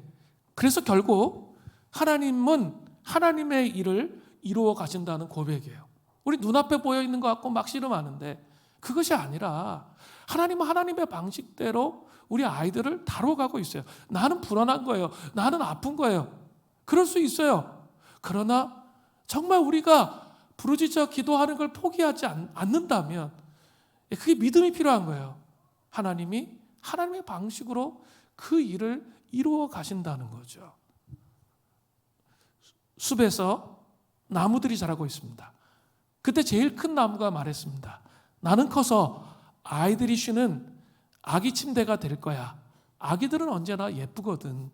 그래서 결국 하나님은 하나님의 일을 이루어 가신다는 고백이에요. 우리 눈앞에 보여 있는 것 같고 막 씨름하는데 그것이 아니라 하나님은 하나님의 방식대로 우리 아이들을 다뤄가고 있어요. 나는 불안한 거예요. 나는 아픈 거예요. 그럴 수 있어요. 그러나 정말 우리가 부르짖어 기도하는 걸 포기하지 않는다면 그게 믿음이 필요한 거예요. 하나님이 하나님의 방식으로 그 일을 이루어 가신다는 거죠. 숲에서 나무들이 자라고 있습니다. 그때 제일 큰 나무가 말했습니다. 나는 커서 아이들이 쉬는 아기 침대가 될 거야. 아기들은 언제나 예쁘거든.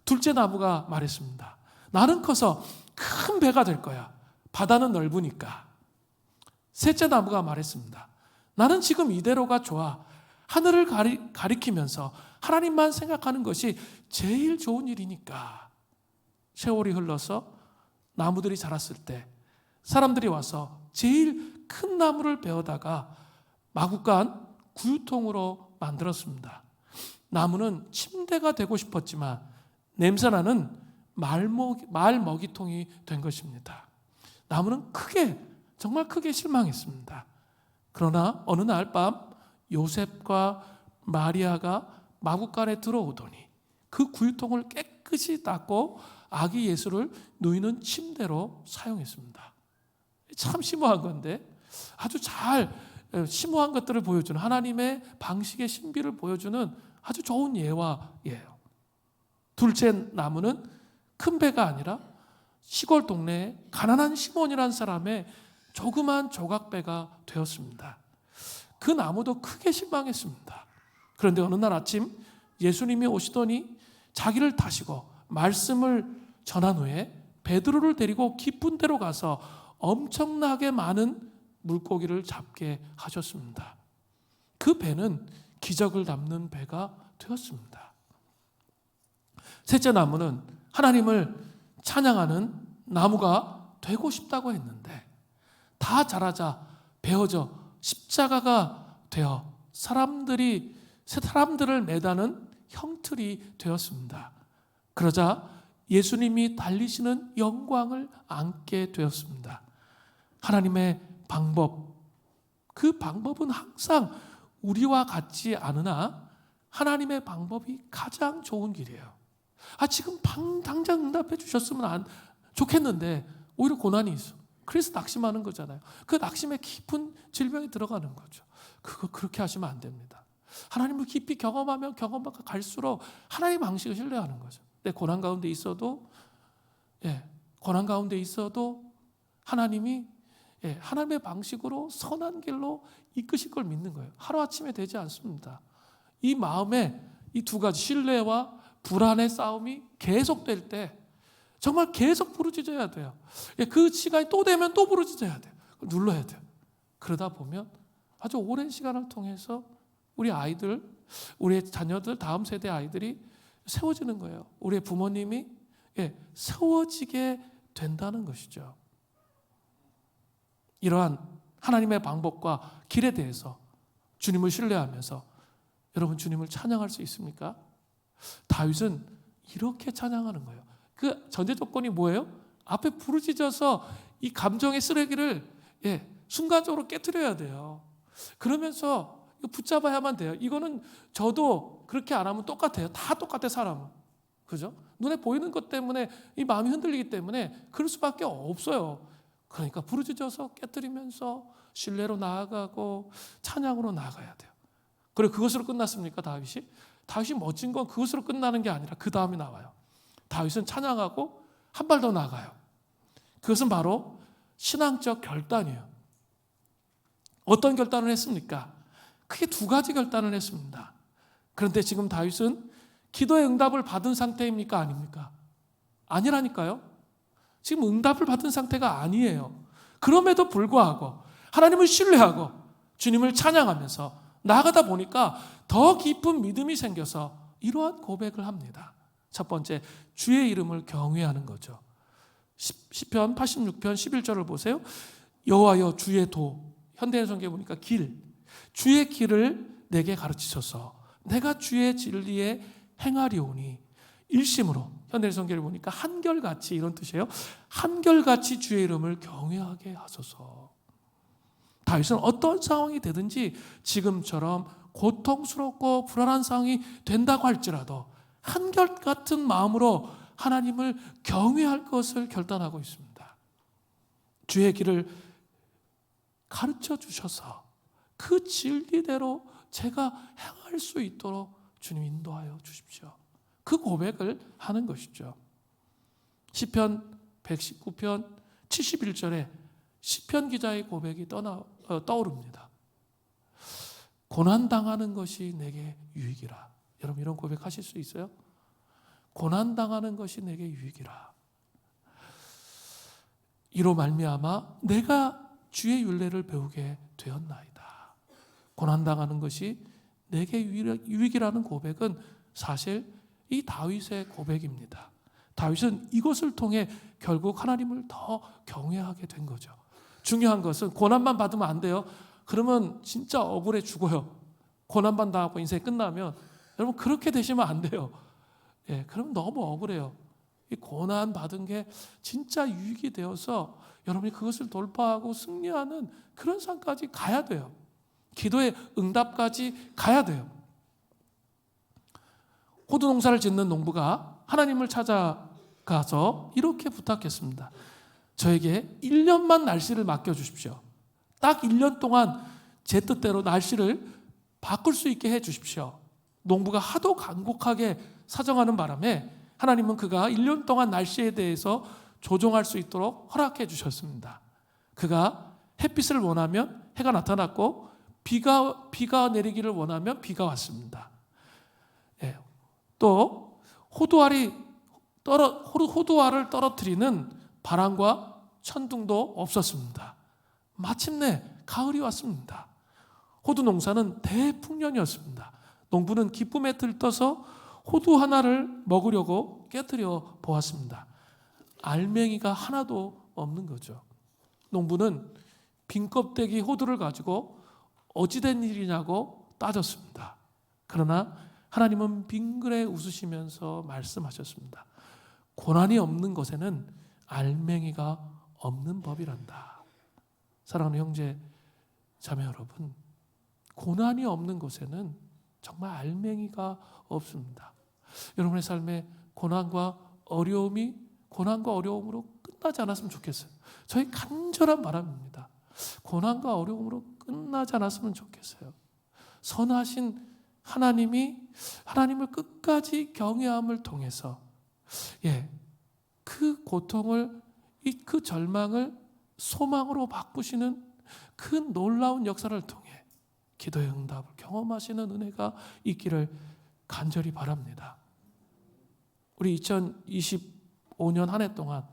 둘째 나무가 말했습니다. 나는 커서 큰 배가 될 거야. 바다는 넓으니까. 셋째 나무가 말했습니다. 나는 지금 이대로가 좋아. 하늘을 가리키면서 하나님만 생각하는 것이 제일 좋은 일이니까. 세월이 흘러서 나무들이 자랐을 때 사람들이 와서 제일 큰 나무를 베어다가 마구간 구유통으로 만들었습니다. 나무는 침대가 되고 싶었지만 냄새나는 말먹이통이 된 것입니다. 나무는 정말 크게 실망했습니다. 그러나 어느 날 밤 요셉과 마리아가 마구간에 들어오더니 그 구유통을 깨끗이 닦고 아기 예수를 누이는 침대로 사용했습니다. 참 심오한 건데 아주 잘 심오한 것들을 보여주는 하나님의 방식의 신비를 보여주는 아주 좋은 예화예요. 둘째 나무는 큰 배가 아니라 시골 동네에 가난한 시몬이라는 사람의 조그만 조각배가 되었습니다. 그 나무도 크게 실망했습니다. 그런데 어느 날 아침 예수님이 오시더니 자기를 타시고 말씀을 전한 후에 베드로를 데리고 깊은 데로 가서 엄청나게 많은 물고기를 잡게 하셨습니다. 그 배는 기적을 담는 배가 되었습니다. 셋째 나무는 하나님을 찬양하는 나무가 되고 싶다고 했는데 다 자라자 베어져 십자가가 되어 사람들을 매다는 형틀이 되었습니다. 그러자 예수님이 달리시는 영광을 안게 되었습니다. 하나님의 방법, 그 방법은 항상 우리와 같지 않으나 하나님의 방법이 가장 좋은 길이에요. 지금 당장 응답해 주셨으면 좋겠는데 오히려 고난이 있어. 그래서 낙심하는 거잖아요. 그 낙심에 깊은 질병에 들어가는 거죠. 그렇게 하시면 안 됩니다. 하나님을 깊이 경험하면 갈수록 하나님의 방식을 신뢰하는 거죠. 내 고난 가운데 있어도 하나님이 하나님의 방식으로 선한 길로 이끄실 걸 믿는 거예요. 하루아침에 되지 않습니다. 이 마음에 이 두 가지 신뢰와 불안의 싸움이 계속될 때 정말 계속 부르짖어야 돼요. 그 시간이 또 되면 또 부르짖어야 돼요. 눌러야 돼요. 그러다 보면 아주 오랜 시간을 통해서 우리 아이들, 우리 자녀들, 다음 세대 아이들이 세워지는 거예요. 우리 부모님이 세워지게 된다는 것이죠. 이러한 하나님의 방법과 길에 대해서 주님을 신뢰하면서 여러분 주님을 찬양할 수 있습니까? 다윗은 이렇게 찬양하는 거예요. 그 전제 조건이 뭐예요? 앞에 부르짖어서 이 감정의 쓰레기를 순간적으로 깨트려야 돼요. 그러면서 붙잡아야만 돼요. 이거는 저도 그렇게 안 하면 똑같아요. 다 똑같아 사람은. 그죠? 눈에 보이는 것 때문에 이 마음이 흔들리기 때문에 그럴 수밖에 없어요. 그러니까 부르짖어서 깨트리면서 신뢰로 나아가고 찬양으로 나아가야 돼요. 그리고 그것으로 끝났습니까? 다윗이 멋진 건 그것으로 끝나는 게 아니라 그 다음이 나와요. 다윗은 찬양하고 한 발 더 나아가요. 그것은 바로 신앙적 결단이에요. 어떤 결단을 했습니까? 크게 두 가지 결단을 했습니다. 그런데 지금 다윗은 기도의 응답을 받은 상태입니까? 아닙니까? 아니라니까요. 지금 응답을 받은 상태가 아니에요. 그럼에도 불구하고 하나님을 신뢰하고 주님을 찬양하면서 나아가다 보니까 더 깊은 믿음이 생겨서 이러한 고백을 합니다. 첫 번째, 주의 이름을 경외하는 거죠. 시편 86편 11절을 보세요. 여호와여 주의 도, 현대의 성경에 보니까 길, 주의 길을 내게 가르치소서. 내가 주의 진리에 행하리오니 일심으로, 현대 성경을 보니까 한결같이 이런 뜻이에요. 한결같이 주의 이름을 경외하게 하소서. 다윗은 어떤 상황이 되든지 지금처럼 고통스럽고 불안한 상황이 된다고 할지라도 한결같은 마음으로 하나님을 경외할 것을 결단하고 있습니다. 주의 길을 가르쳐 주셔서 그 진리대로 제가 행할 수 있도록 주님 인도하여 주십시오. 그 고백을 하는 것이죠. 시편 119편 71절에 시편 기자의 고백이 떠오릅니다. 고난당하는 것이 내게 유익이라. 여러분 이런 고백하실 수 있어요? 고난당하는 것이 내게 유익이라. 이로 말미암아 내가 주의 율례를 배우게 되었나이다. 고난당하는 것이 내게 유익이라는 고백은 사실 이 다윗의 고백입니다. 다윗은 이것을 통해 결국 하나님을 더 경외하게 된 거죠. 중요한 것은 고난만 받으면 안 돼요. 그러면 진짜 억울해 죽어요. 고난만 당하고 인생이 끝나면 여러분 그렇게 되시면 안 돼요. 예, 그럼 너무 억울해요. 이 고난 받은 게 진짜 유익이 되어서 여러분이 그것을 돌파하고 승리하는 그런 상까지 가야 돼요. 기도의 응답까지 가야 돼요. 호두 농사를 짓는 농부가 하나님을 찾아가서 이렇게 부탁했습니다. 저에게 1년만 날씨를 맡겨주십시오. 딱 1년 동안 제 뜻대로 날씨를 바꿀 수 있게 해주십시오. 농부가 하도 간곡하게 사정하는 바람에 하나님은 그가 1년 동안 날씨에 대해서 조종할 수 있도록 허락해 주셨습니다. 그가 햇빛을 원하면 해가 나타났고 비가 내리기를 원하면 비가 왔습니다. 예. 또 호두알을 떨어뜨리는 바람과 천둥도 없었습니다. 마침내 가을이 왔습니다. 호두 농사는 대풍년이었습니다. 농부는 기쁨에 들떠서 호두 하나를 먹으려고 깨뜨려 보았습니다. 알맹이가 하나도 없는 거죠. 농부는 빈 껍데기 호두를 가지고 어찌된 일이냐고 따졌습니다. 그러나 하나님은 빙그레 웃으시면서 말씀하셨습니다. 고난이 없는 것에는 알맹이가 없는 법이란다. 사랑하는 형제 자매 여러분, 고난이 없는 것에는 정말 알맹이가 없습니다. 여러분의 삶에 고난과 어려움으로 끝나지 않았으면 좋겠어요. 저희 간절한 바람입니다. 고난과 어려움으로 끝나지 않았으면 좋겠어요. 선하신 하나님을 끝까지 경외함을 통해서 그 고통을, 그 절망을 소망으로 바꾸시는 그 놀라운 역사를 통해 기도의 응답을 경험하시는 은혜가 있기를 간절히 바랍니다. 우리 2025년 한 해 동안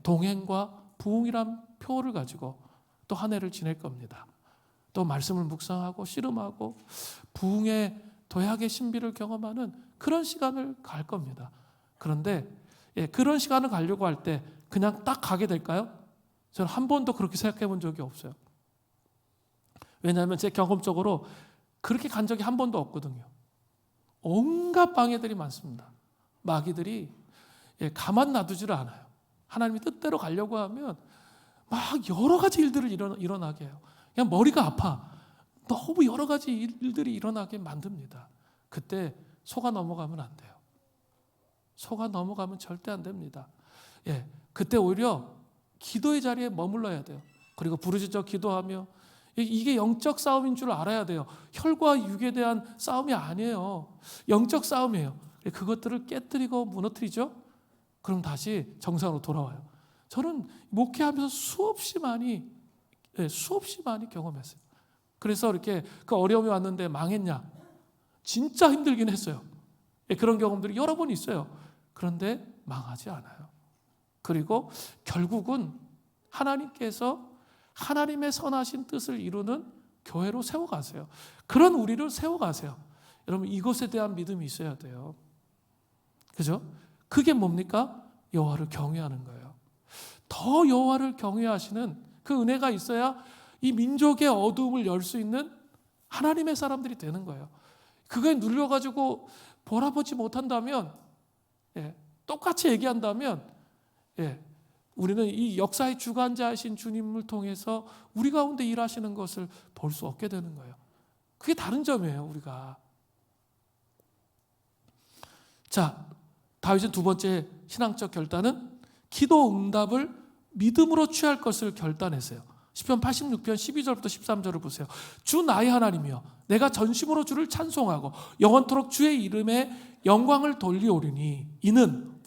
동행과 부흥이란 표를 가지고 또 한 해를 지낼 겁니다. 또 말씀을 묵상하고 씨름하고 부흥의 도약의 신비를 경험하는 그런 시간을 갈 겁니다. 그런데 그런 시간을 가려고 할 때 그냥 딱 가게 될까요? 저는 한 번도 그렇게 생각해 본 적이 없어요. 왜냐하면 제 경험적으로 그렇게 간 적이 한 번도 없거든요. 온갖 방해들이 많습니다. 마귀들이 가만 놔두지를 않아요. 하나님이 뜻대로 가려고 하면 막 여러 가지 일들을 일어나게 해요. 그냥 머리가 아파. 너무 여러 가지 일들이 일어나게 만듭니다. 그때 속아 넘어가면 안 돼요. 속아 넘어가면 절대 안 됩니다. 그때 오히려 기도의 자리에 머물러야 돼요. 그리고 부르짖어 기도하며, 이게 영적 싸움인 줄 알아야 돼요. 혈과 육에 대한 싸움이 아니에요. 영적 싸움이에요. 그것들을 깨뜨리고 무너뜨리죠. 그럼 다시 정상으로 돌아와요. 저는 목회하면서 수없이 많이 경험했어요. 그래서 이렇게 그 어려움이 왔는데 망했냐? 진짜 힘들긴 했어요. 그런 경험들이 여러 번 있어요. 그런데 망하지 않아요. 그리고 결국은 하나님께서 하나님의 선하신 뜻을 이루는 교회로 세워가세요. 그런 우리를 세워가세요. 여러분 이것에 대한 믿음이 있어야 돼요. 그죠? 그게 뭡니까? 여호와를 경외하는 거예요. 더 여호와를 경외하시는 그 은혜가 있어야 이 민족의 어두움을 열 수 있는 하나님의 사람들이 되는 거예요. 그거에 눌려가지고 보라보지 못한다면, 똑같이 얘기한다면, 우리는 이 역사의 주관자이신 주님을 통해서 우리 가운데 일하시는 것을 볼 수 없게 되는 거예요. 그게 다른 점이에요, 우리가. 자, 다윗은 두 번째 신앙적 결단은 기도 응답을 믿음으로 취할 것을 결단했어요. 시편 86편 12절부터 13절을 보세요. 주 나의 하나님이여, 내가 전심으로 주를 찬송하고 영원토록 주의 이름에 영광을 돌리오리니 이는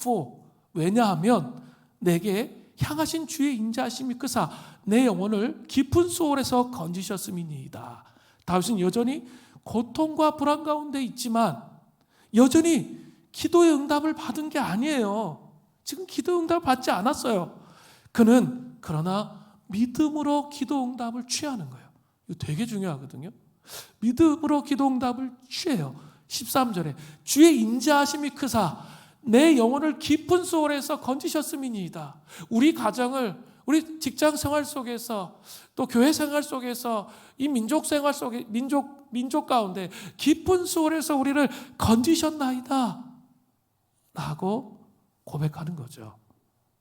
왜냐하면 내게 향하신 주의 인자하심이 크사 내 영혼을 깊은 수월에서 건지셨음이니이다. 다윗은 여전히 고통과 불안 가운데 있지만 여전히 기도의 응답을 받은 게 아니에요. 지금 기도 응답을 받지 않았어요. 그는 그러나 믿음으로 기도 응답을 취하는 거예요. 이거 되게 중요하거든요. 믿음으로 기도 응답을 취해요. 13절에 주의 인자하심이 크사 내 영혼을 깊은 수월에서 건지셨음이니이다. 우리 가정을, 우리 직장 생활 속에서 또 교회 생활 속에서 이 민족 생활 속에 민족 가운데 깊은 수월에서 우리를 건지셨나이다 라고 고백하는 거죠.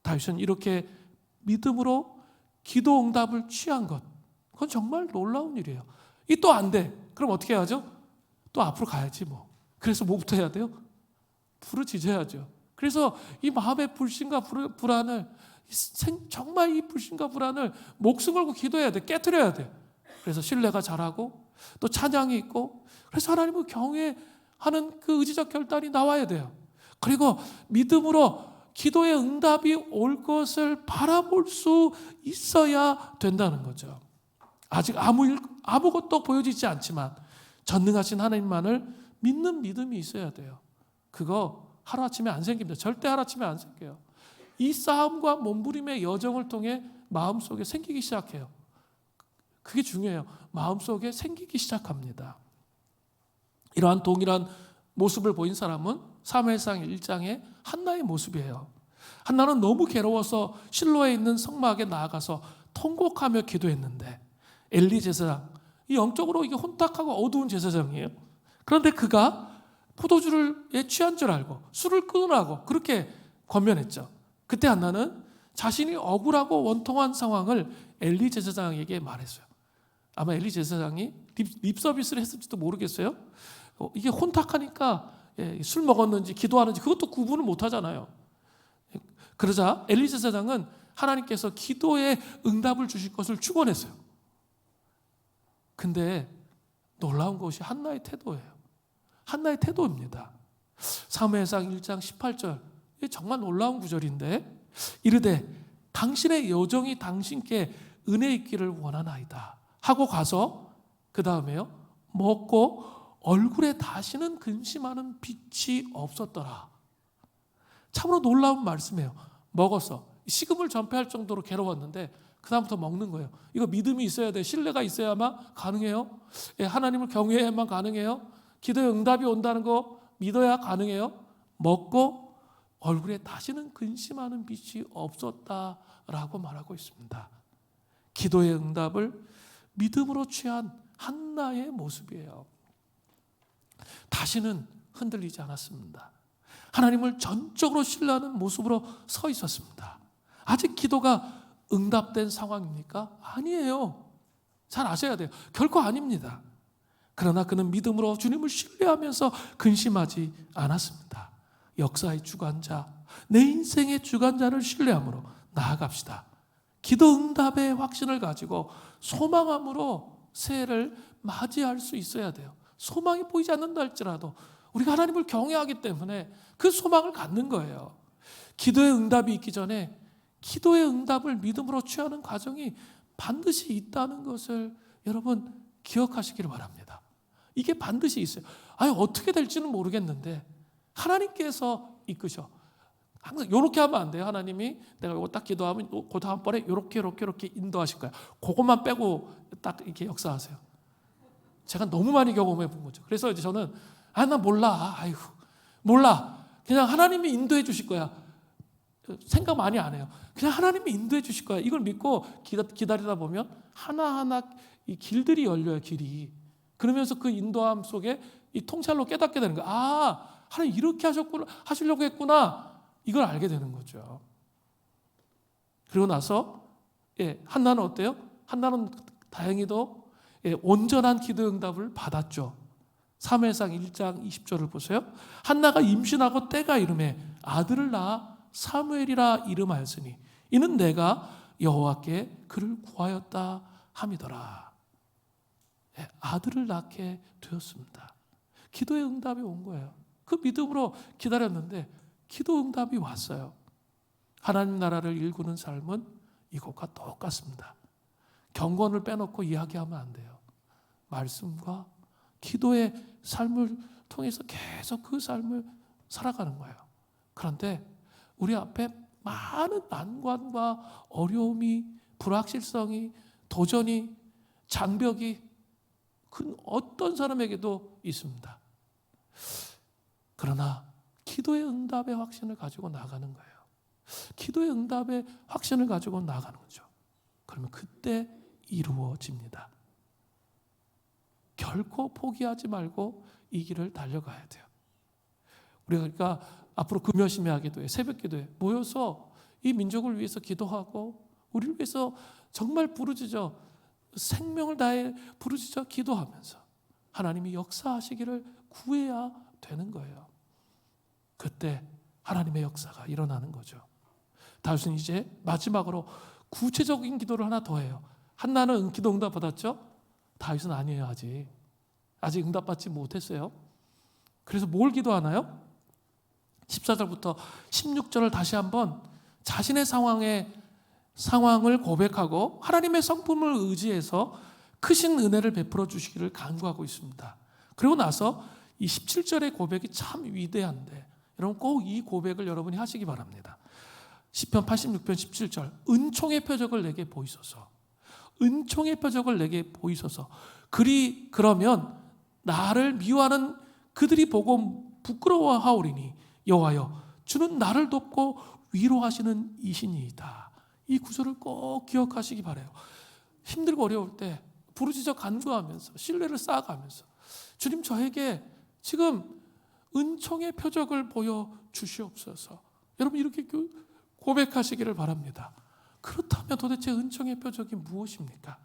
다윗은 이렇게 믿음으로 기도 응답을 취한 것, 그건 정말 놀라운 일이에요. 이 또 안 돼. 그럼 어떻게 해야죠? 또 앞으로 가야지 뭐. 그래서 뭐부터 해야 돼요? 부르짖어야죠. 그래서 이 마음의 불신과 불안을, 정말 이 불신과 불안을 목숨 걸고 기도해야 돼. 깨트려야 돼. 그래서 신뢰가 자라고 또 찬양이 있고, 그래서 하나님을 경외하는 그 의지적 결단이 나와야 돼요. 그리고 믿음으로 기도의 응답이 올 것을 바라볼 수 있어야 된다는 거죠. 아직 아무것도 보여지지 않지만 전능하신 하나님만을 믿는 믿음이 있어야 돼요. 그거 하루아침에 안 생깁니다. 절대 하루아침에 안 생겨요. 이 싸움과 몸부림의 여정을 통해 마음속에 생기기 시작해요. 그게 중요해요. 마음속에 생기기 시작합니다. 이러한 동일한 모습을 보인 사람은 사무엘상 1장의 한나의 모습이에요. 한나는 너무 괴로워서 실로에 있는 성막에 나아가서 통곡하며 기도했는데 엘리 제사장, 이 영적으로 이게 혼탁하고 어두운 제사장이에요. 그런데 그가 포도주를 취한 줄 알고 술을 끊으라고 그렇게 권면했죠. 그때 한나는 자신이 억울하고 원통한 상황을 엘리 제사장에게 말했어요. 아마 엘리 제사장이 립서비스를 했을지도 모르겠어요. 이게 혼탁하니까 술 먹었는지 기도하는지 그것도 구분을 못 하잖아요. 그러자 엘리 제사장은 하나님께서 기도에 응답을 주실 것을 축원했어요. 근데 놀라운 것이 한나의 태도예요. 한나의 태도입니다. 사무엘상 1장 18절, 이게 정말 놀라운 구절인데, 이르되 당신의 여정이 당신께 은혜 있기를 원하나이다 하고 가서 그 다음에요, 먹고 얼굴에 다시는 근심하는 빛이 없었더라. 참으로 놀라운 말씀이에요. 먹어서 식음을 전폐할 정도로 괴로웠는데 그 다음부터 먹는 거예요. 이거 믿음이 있어야 돼요. 신뢰가 있어야만 가능해요. 하나님을 경외해야만 가능해요. 기도에 응답이 온다는 거 믿어야 가능해요. 먹고 얼굴에 다시는 근심하는 빛이 없었다라고 말하고 있습니다. 기도의 응답을 믿음으로 취한 한나의 모습이에요. 다시는 흔들리지 않았습니다. 하나님을 전적으로 신뢰하는 모습으로 서 있었습니다. 아직 기도가 응답된 상황입니까? 아니에요. 잘 아셔야 돼요. 결코 아닙니다. 그러나 그는 믿음으로 주님을 신뢰하면서 근심하지 않았습니다. 역사의 주관자, 내 인생의 주관자를 신뢰함으로 나아갑시다. 기도 응답의 확신을 가지고 소망함으로 새해를 맞이할 수 있어야 돼요. 소망이 보이지 않는다 할지라도 우리가 하나님을 경외하기 때문에 그 소망을 갖는 거예요. 기도의 응답이 있기 전에 기도의 응답을 믿음으로 취하는 과정이 반드시 있다는 것을 여러분 기억하시기를 바랍니다. 이게 반드시 있어요. 아니 어떻게 될지는 모르겠는데 하나님께서 이끄셔. 항상 이렇게 하면 안 돼요. 하나님이 내가 이거 딱 기도하면 그 다음번에 이렇게 인도하실 거야. 그것만 빼고 딱 이렇게 역사하세요. 제가 너무 많이 경험해 본 거죠. 그래서 이제 저는 나 몰라. 몰라. 그냥 하나님이 인도해 주실 거야. 생각 많이 안 해요. 그냥 하나님이 인도해 주실 거야. 이걸 믿고 기다리다 보면 하나하나 이 길들이 열려요. 길이. 그러면서 그 인도함 속에 이 통찰로 깨닫게 되는 거예요. 아, 하나님 이렇게 하시려고 했구나. 이걸 알게 되는 거죠. 그리고 나서 한나는 어때요? 한나는 다행히도 온전한 기도 응답을 받았죠. 사무엘상 1장 20절을 보세요. 한나가 임신하고 때가 이르매 아들을 낳아 사무엘이라 이름하였으니 이는 내가 여호와께 그를 구하였다 함이더라. 아들을 낳게 되었습니다. 기도의 응답이 온 거예요. 그 믿음으로 기다렸는데 기도 응답이 왔어요. 하나님 나라를 일구는 삶은 이것과 똑같습니다. 경건을 빼놓고 이야기하면 안 돼요. 말씀과 기도의 삶을 통해서 계속 그 삶을 살아가는 거예요. 그런데 우리 앞에 많은 난관과 어려움이, 불확실성이, 도전이, 장벽이 그 어떤 사람에게도 있습니다. 그러나 기도의 응답의 확신을 가지고 나가는 거예요. 기도의 응답의 확신을 가지고 나가는 거죠. 그러면 그때 이루어집니다. 결코 포기하지 말고 이 길을 달려가야 돼요. 우리가 그러니까 앞으로 금요심야기 기도회, 새벽 기도회 모여서 이 민족을 위해서 기도하고 우리를 위해서 정말 부르짖어 생명을 다해 부르짖어 기도하면서 하나님이 역사하시기를 구해야 되는 거예요. 그때 하나님의 역사가 일어나는 거죠. 다윗은 이제 마지막으로 구체적인 기도를 하나 더 해요. 한나는 기도 응답 받았죠? 다윗은 아니에요. 아직 응답받지 못했어요. 그래서 뭘 기도하나요? 14절부터 16절을 다시 한번 자신의 상황을 고백하고 하나님의 성품을 의지해서 크신 은혜를 베풀어 주시기를 간구하고 있습니다. 그리고 나서 이 17절의 고백이 참 위대한데 여러분 꼭 이 고백을 여러분이 하시기 바랍니다. 시편 86편 17절 은총의 표적을 내게 보이소서. 은총의 표적을 내게 보이소서. 그러면 나를 미워하는 그들이 보고 부끄러워하오리니 여호와여 주는 나를 돕고 위로하시는 이신이이다. 이 구절을 꼭 기억하시기 바라요. 힘들고 어려울 때 부르짖어 간구하면서 신뢰를 쌓아가면서 주님 저에게 지금 은총의 표적을 보여주시옵소서. 여러분 이렇게 고백하시기를 바랍니다. 그렇다면 도대체 은총의 표적이 무엇입니까?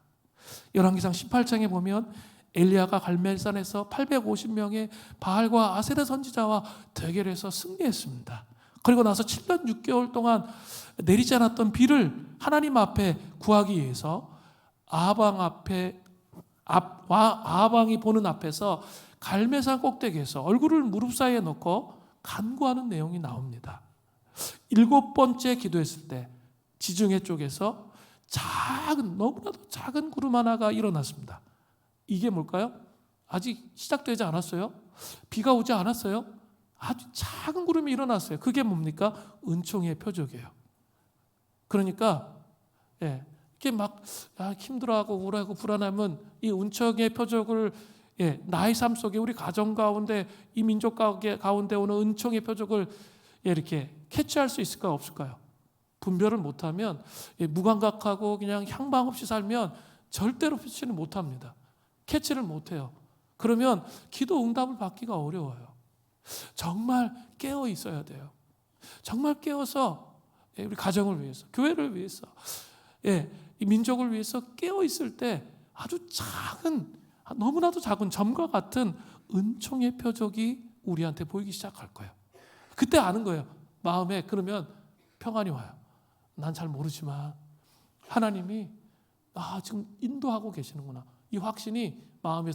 열왕기상 18장에 보면 엘리야가 갈멜산에서 850명의 바알과 아세라 선지자와 대결해서 승리했습니다. 그리고 나서 7년 6개월 동안 내리지 않았던 비를 하나님 앞에 구하기 위해서 아방이 보는 앞에서 갈멜산 꼭대기에서 얼굴을 무릎 사이에 놓고 간구하는 내용이 나옵니다. 7번째 기도했을 때 지중해 쪽에서 너무나도 작은 구름 하나가 일어났습니다. 이게 뭘까요? 아직 시작되지 않았어요. 비가 오지 않았어요. 아주 작은 구름이 일어났어요. 그게 뭡니까? 은총의 표적이에요. 그러니까 이렇게 막 힘들어하고 우울하고 불안하면 이 은총의 표적을 나의 삶 속에 우리 가정 가운데 이 민족 가운데 오는 은총의 표적을 이렇게 캐치할 수 있을까요? 없을까요? 분별을 못하면 무감각하고 그냥 향방 없이 살면 절대로 캐치를 못합니다. 캐치를 못해요. 그러면 기도 응답을 받기가 어려워요. 정말 깨어 있어야 돼요. 정말 깨어서 우리 가정을 위해서, 교회를 위해서, 이 민족을 위해서 깨어 있을 때 아주 너무나도 작은 점과 같은 은총의 표적이 우리한테 보이기 시작할 거예요. 그때 아는 거예요. 마음에 그러면 평안이 와요. 난 잘 모르지만 하나님이 지금 인도하고 계시는구나. 이 확신이 마음에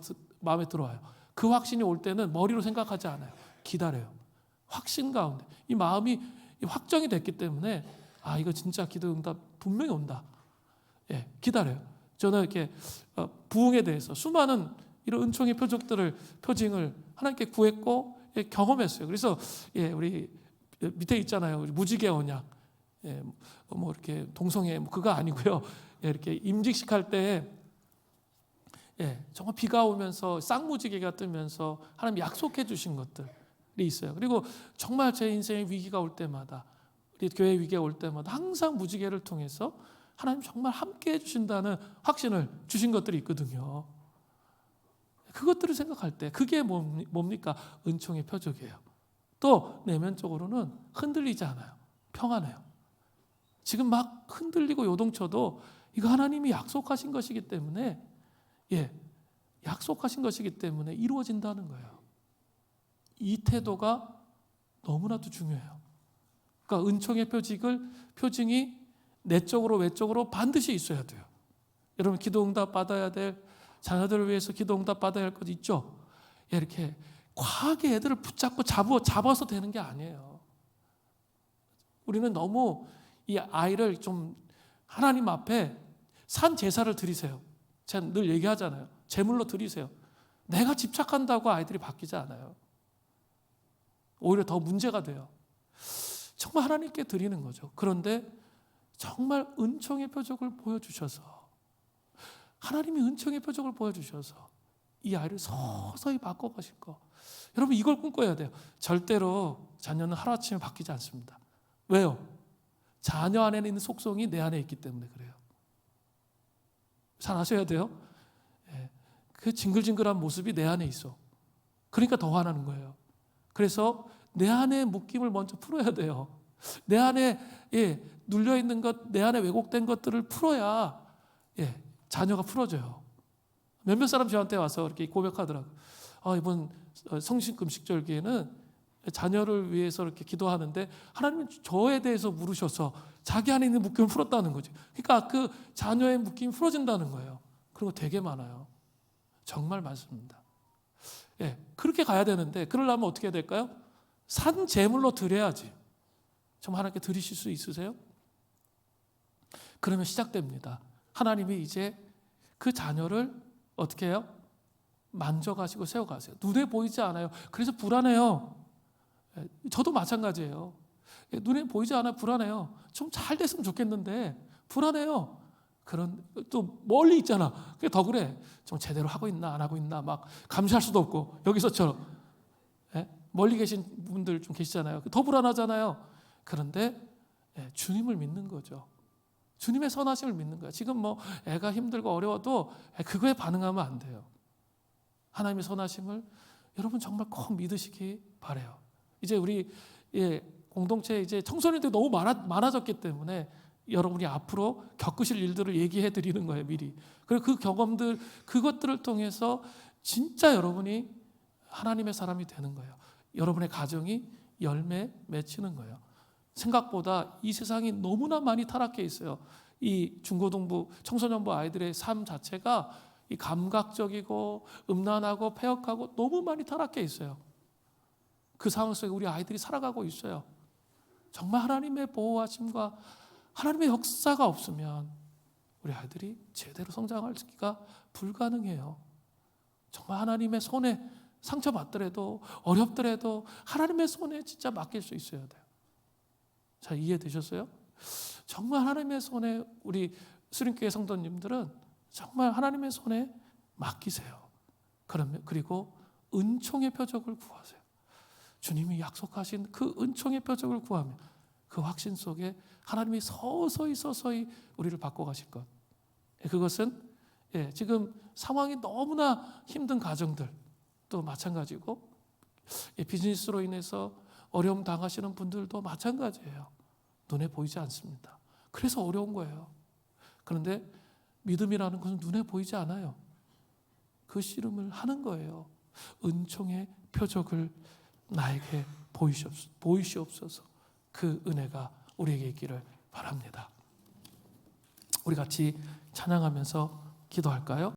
들어와요. 그 확신이 올 때는 머리로 생각하지 않아요. 기다려요. 확신 가운데 이 마음이 확정이 됐기 때문에 이거 진짜 기도 응답 분명히 온다. 기다려요. 저는 이렇게 부흥에 대해서 수많은 이런 은총의 표징을 하나님께 구했고 경험했어요. 그래서 우리 밑에 있잖아요. 우리 무지개 언약. 뭐 이렇게 동성애 그거 아니고요. 이렇게 임직식 할 때 정말 비가 오면서 쌍무지개가 뜨면서 하나님 약속해 주신 것들이 있어요. 그리고 정말 제 인생의 위기가 올 때마다 우리 교회 위기가 올 때마다 항상 무지개를 통해서 하나님 정말 함께 해주신다는 확신을 주신 것들이 있거든요. 그것들을 생각할 때 그게 뭡니까? 은총의 표적이에요. 또 내면적으로는 흔들리지 않아요. 평안해요. 지금 막 흔들리고 요동쳐도 이거 하나님이 약속하신 것이기 때문에 약속하신 것이기 때문에 이루어진다는 거예요. 이 태도가 너무나도 중요해요. 그러니까 은총의 표징이 내적으로 외적으로 반드시 있어야 돼요. 여러분 기도 응답 받아야 될 자녀들을 위해서 기도 응답 받아야 할 것 있죠? 이렇게 과하게 애들을 붙잡고 잡아서 되는 게 아니에요. 우리는 너무 이 아이를 좀 하나님 앞에 산 제사를 드리세요. 제가 늘 얘기하잖아요. 제물로 드리세요. 내가 집착한다고 아이들이 바뀌지 않아요. 오히려 더 문제가 돼요. 정말 하나님께 드리는 거죠. 그런데 정말 은총의 표적을 보여주셔서 하나님이 은총의 표적을 보여주셔서 이 아이를 서서히 바꿔가실 거. 여러분 이걸 꿈꿔야 돼요. 절대로 자녀는 하루아침에 바뀌지 않습니다. 왜요? 자녀 안에 있는 속성이 내 안에 있기 때문에 그래요. 잘 아셔야 돼요. 그 징글징글한 모습이 내 안에 있어. 그러니까 더 화나는 거예요. 그래서 내 안에 묶임을 먼저 풀어야 돼요. 내 안에 눌려있는 것, 내 안에 왜곡된 것들을 풀어야 자녀가 풀어져요. 몇몇 사람 저한테 와서 이렇게 고백하더라고요. 이번 성신금식절기에는 자녀를 위해서 이렇게 기도하는데 하나님은 저에 대해서 물으셔서 자기 안에 있는 묶임을 풀었다는 거죠. 그러니까 그 자녀의 묶임이 풀어진다는 거예요. 그런 거 되게 많아요. 정말 많습니다. 그렇게 가야 되는데 그러려면 어떻게 해야 될까요? 산 제물로 드려야지. 정말 하나님께 드리실 수 있으세요? 그러면 시작됩니다. 하나님이 이제 그 자녀를 어떻게 해요? 만져가시고 세워가세요. 눈에 보이지 않아요. 그래서 불안해요. 저도 마찬가지예요. 눈에 보이지 않아요. 불안해요. 좀 잘 됐으면 좋겠는데 불안해요. 또 멀리 있잖아. 그게 더 그래. 좀 제대로 하고 있나 안 하고 있나 막 감시할 수도 없고 여기서처럼 멀리 계신 분들 좀 계시잖아요. 더 불안하잖아요. 그런데 주님을 믿는 거죠. 주님의 선하심을 믿는 거예요. 지금 뭐 애가 힘들고 어려워도 그거에 반응하면 안 돼요. 하나님의 선하심을 여러분 정말 꼭 믿으시기 바라요. 이제 우리 공동체 이제 청소년들이 너무 많아졌기 때문에 여러분이 앞으로 겪으실 일들을 얘기해 드리는 거예요, 미리. 그리고 그 경험들, 그것들을 통해서 진짜 여러분이 하나님의 사람이 되는 거예요. 여러분의 가정이 열매 맺히는 거예요. 생각보다 이 세상이 너무나 많이 타락해 있어요. 이 중고등부, 청소년부 아이들의 삶 자체가 이 감각적이고 음란하고 폐역하고 너무 많이 타락해 있어요. 그 상황 속에 우리 아이들이 살아가고 있어요. 정말 하나님의 보호하심과 하나님의 역사가 없으면 우리 아이들이 제대로 성장하기가 불가능해요. 정말 하나님의 손에 상처받더라도 어렵더라도 하나님의 손에 진짜 맡길 수 있어야 돼요. 자, 이해되셨어요? 정말 하나님의 손에 우리 수림교회 성도님들은 정말 하나님의 손에 맡기세요. 그리고 은총의 표적을 구하세요. 주님이 약속하신 그 은총의 표적을 구하면 그 확신 속에 하나님이 서서히 우리를 바꿔가실 것. 그것은 지금 상황이 너무나 힘든 가정들 또 마찬가지고 비즈니스로 인해서 어려움 당하시는 분들도 마찬가지예요. 눈에 보이지 않습니다. 그래서 어려운 거예요. 그런데 믿음이라는 것은 눈에 보이지 않아요. 그 씨름을 하는 거예요. 은총의 표적을 나에게 보이시옵소서. 그 은혜가 우리에게 있기를 바랍니다. 우리 같이 찬양하면서 기도할까요?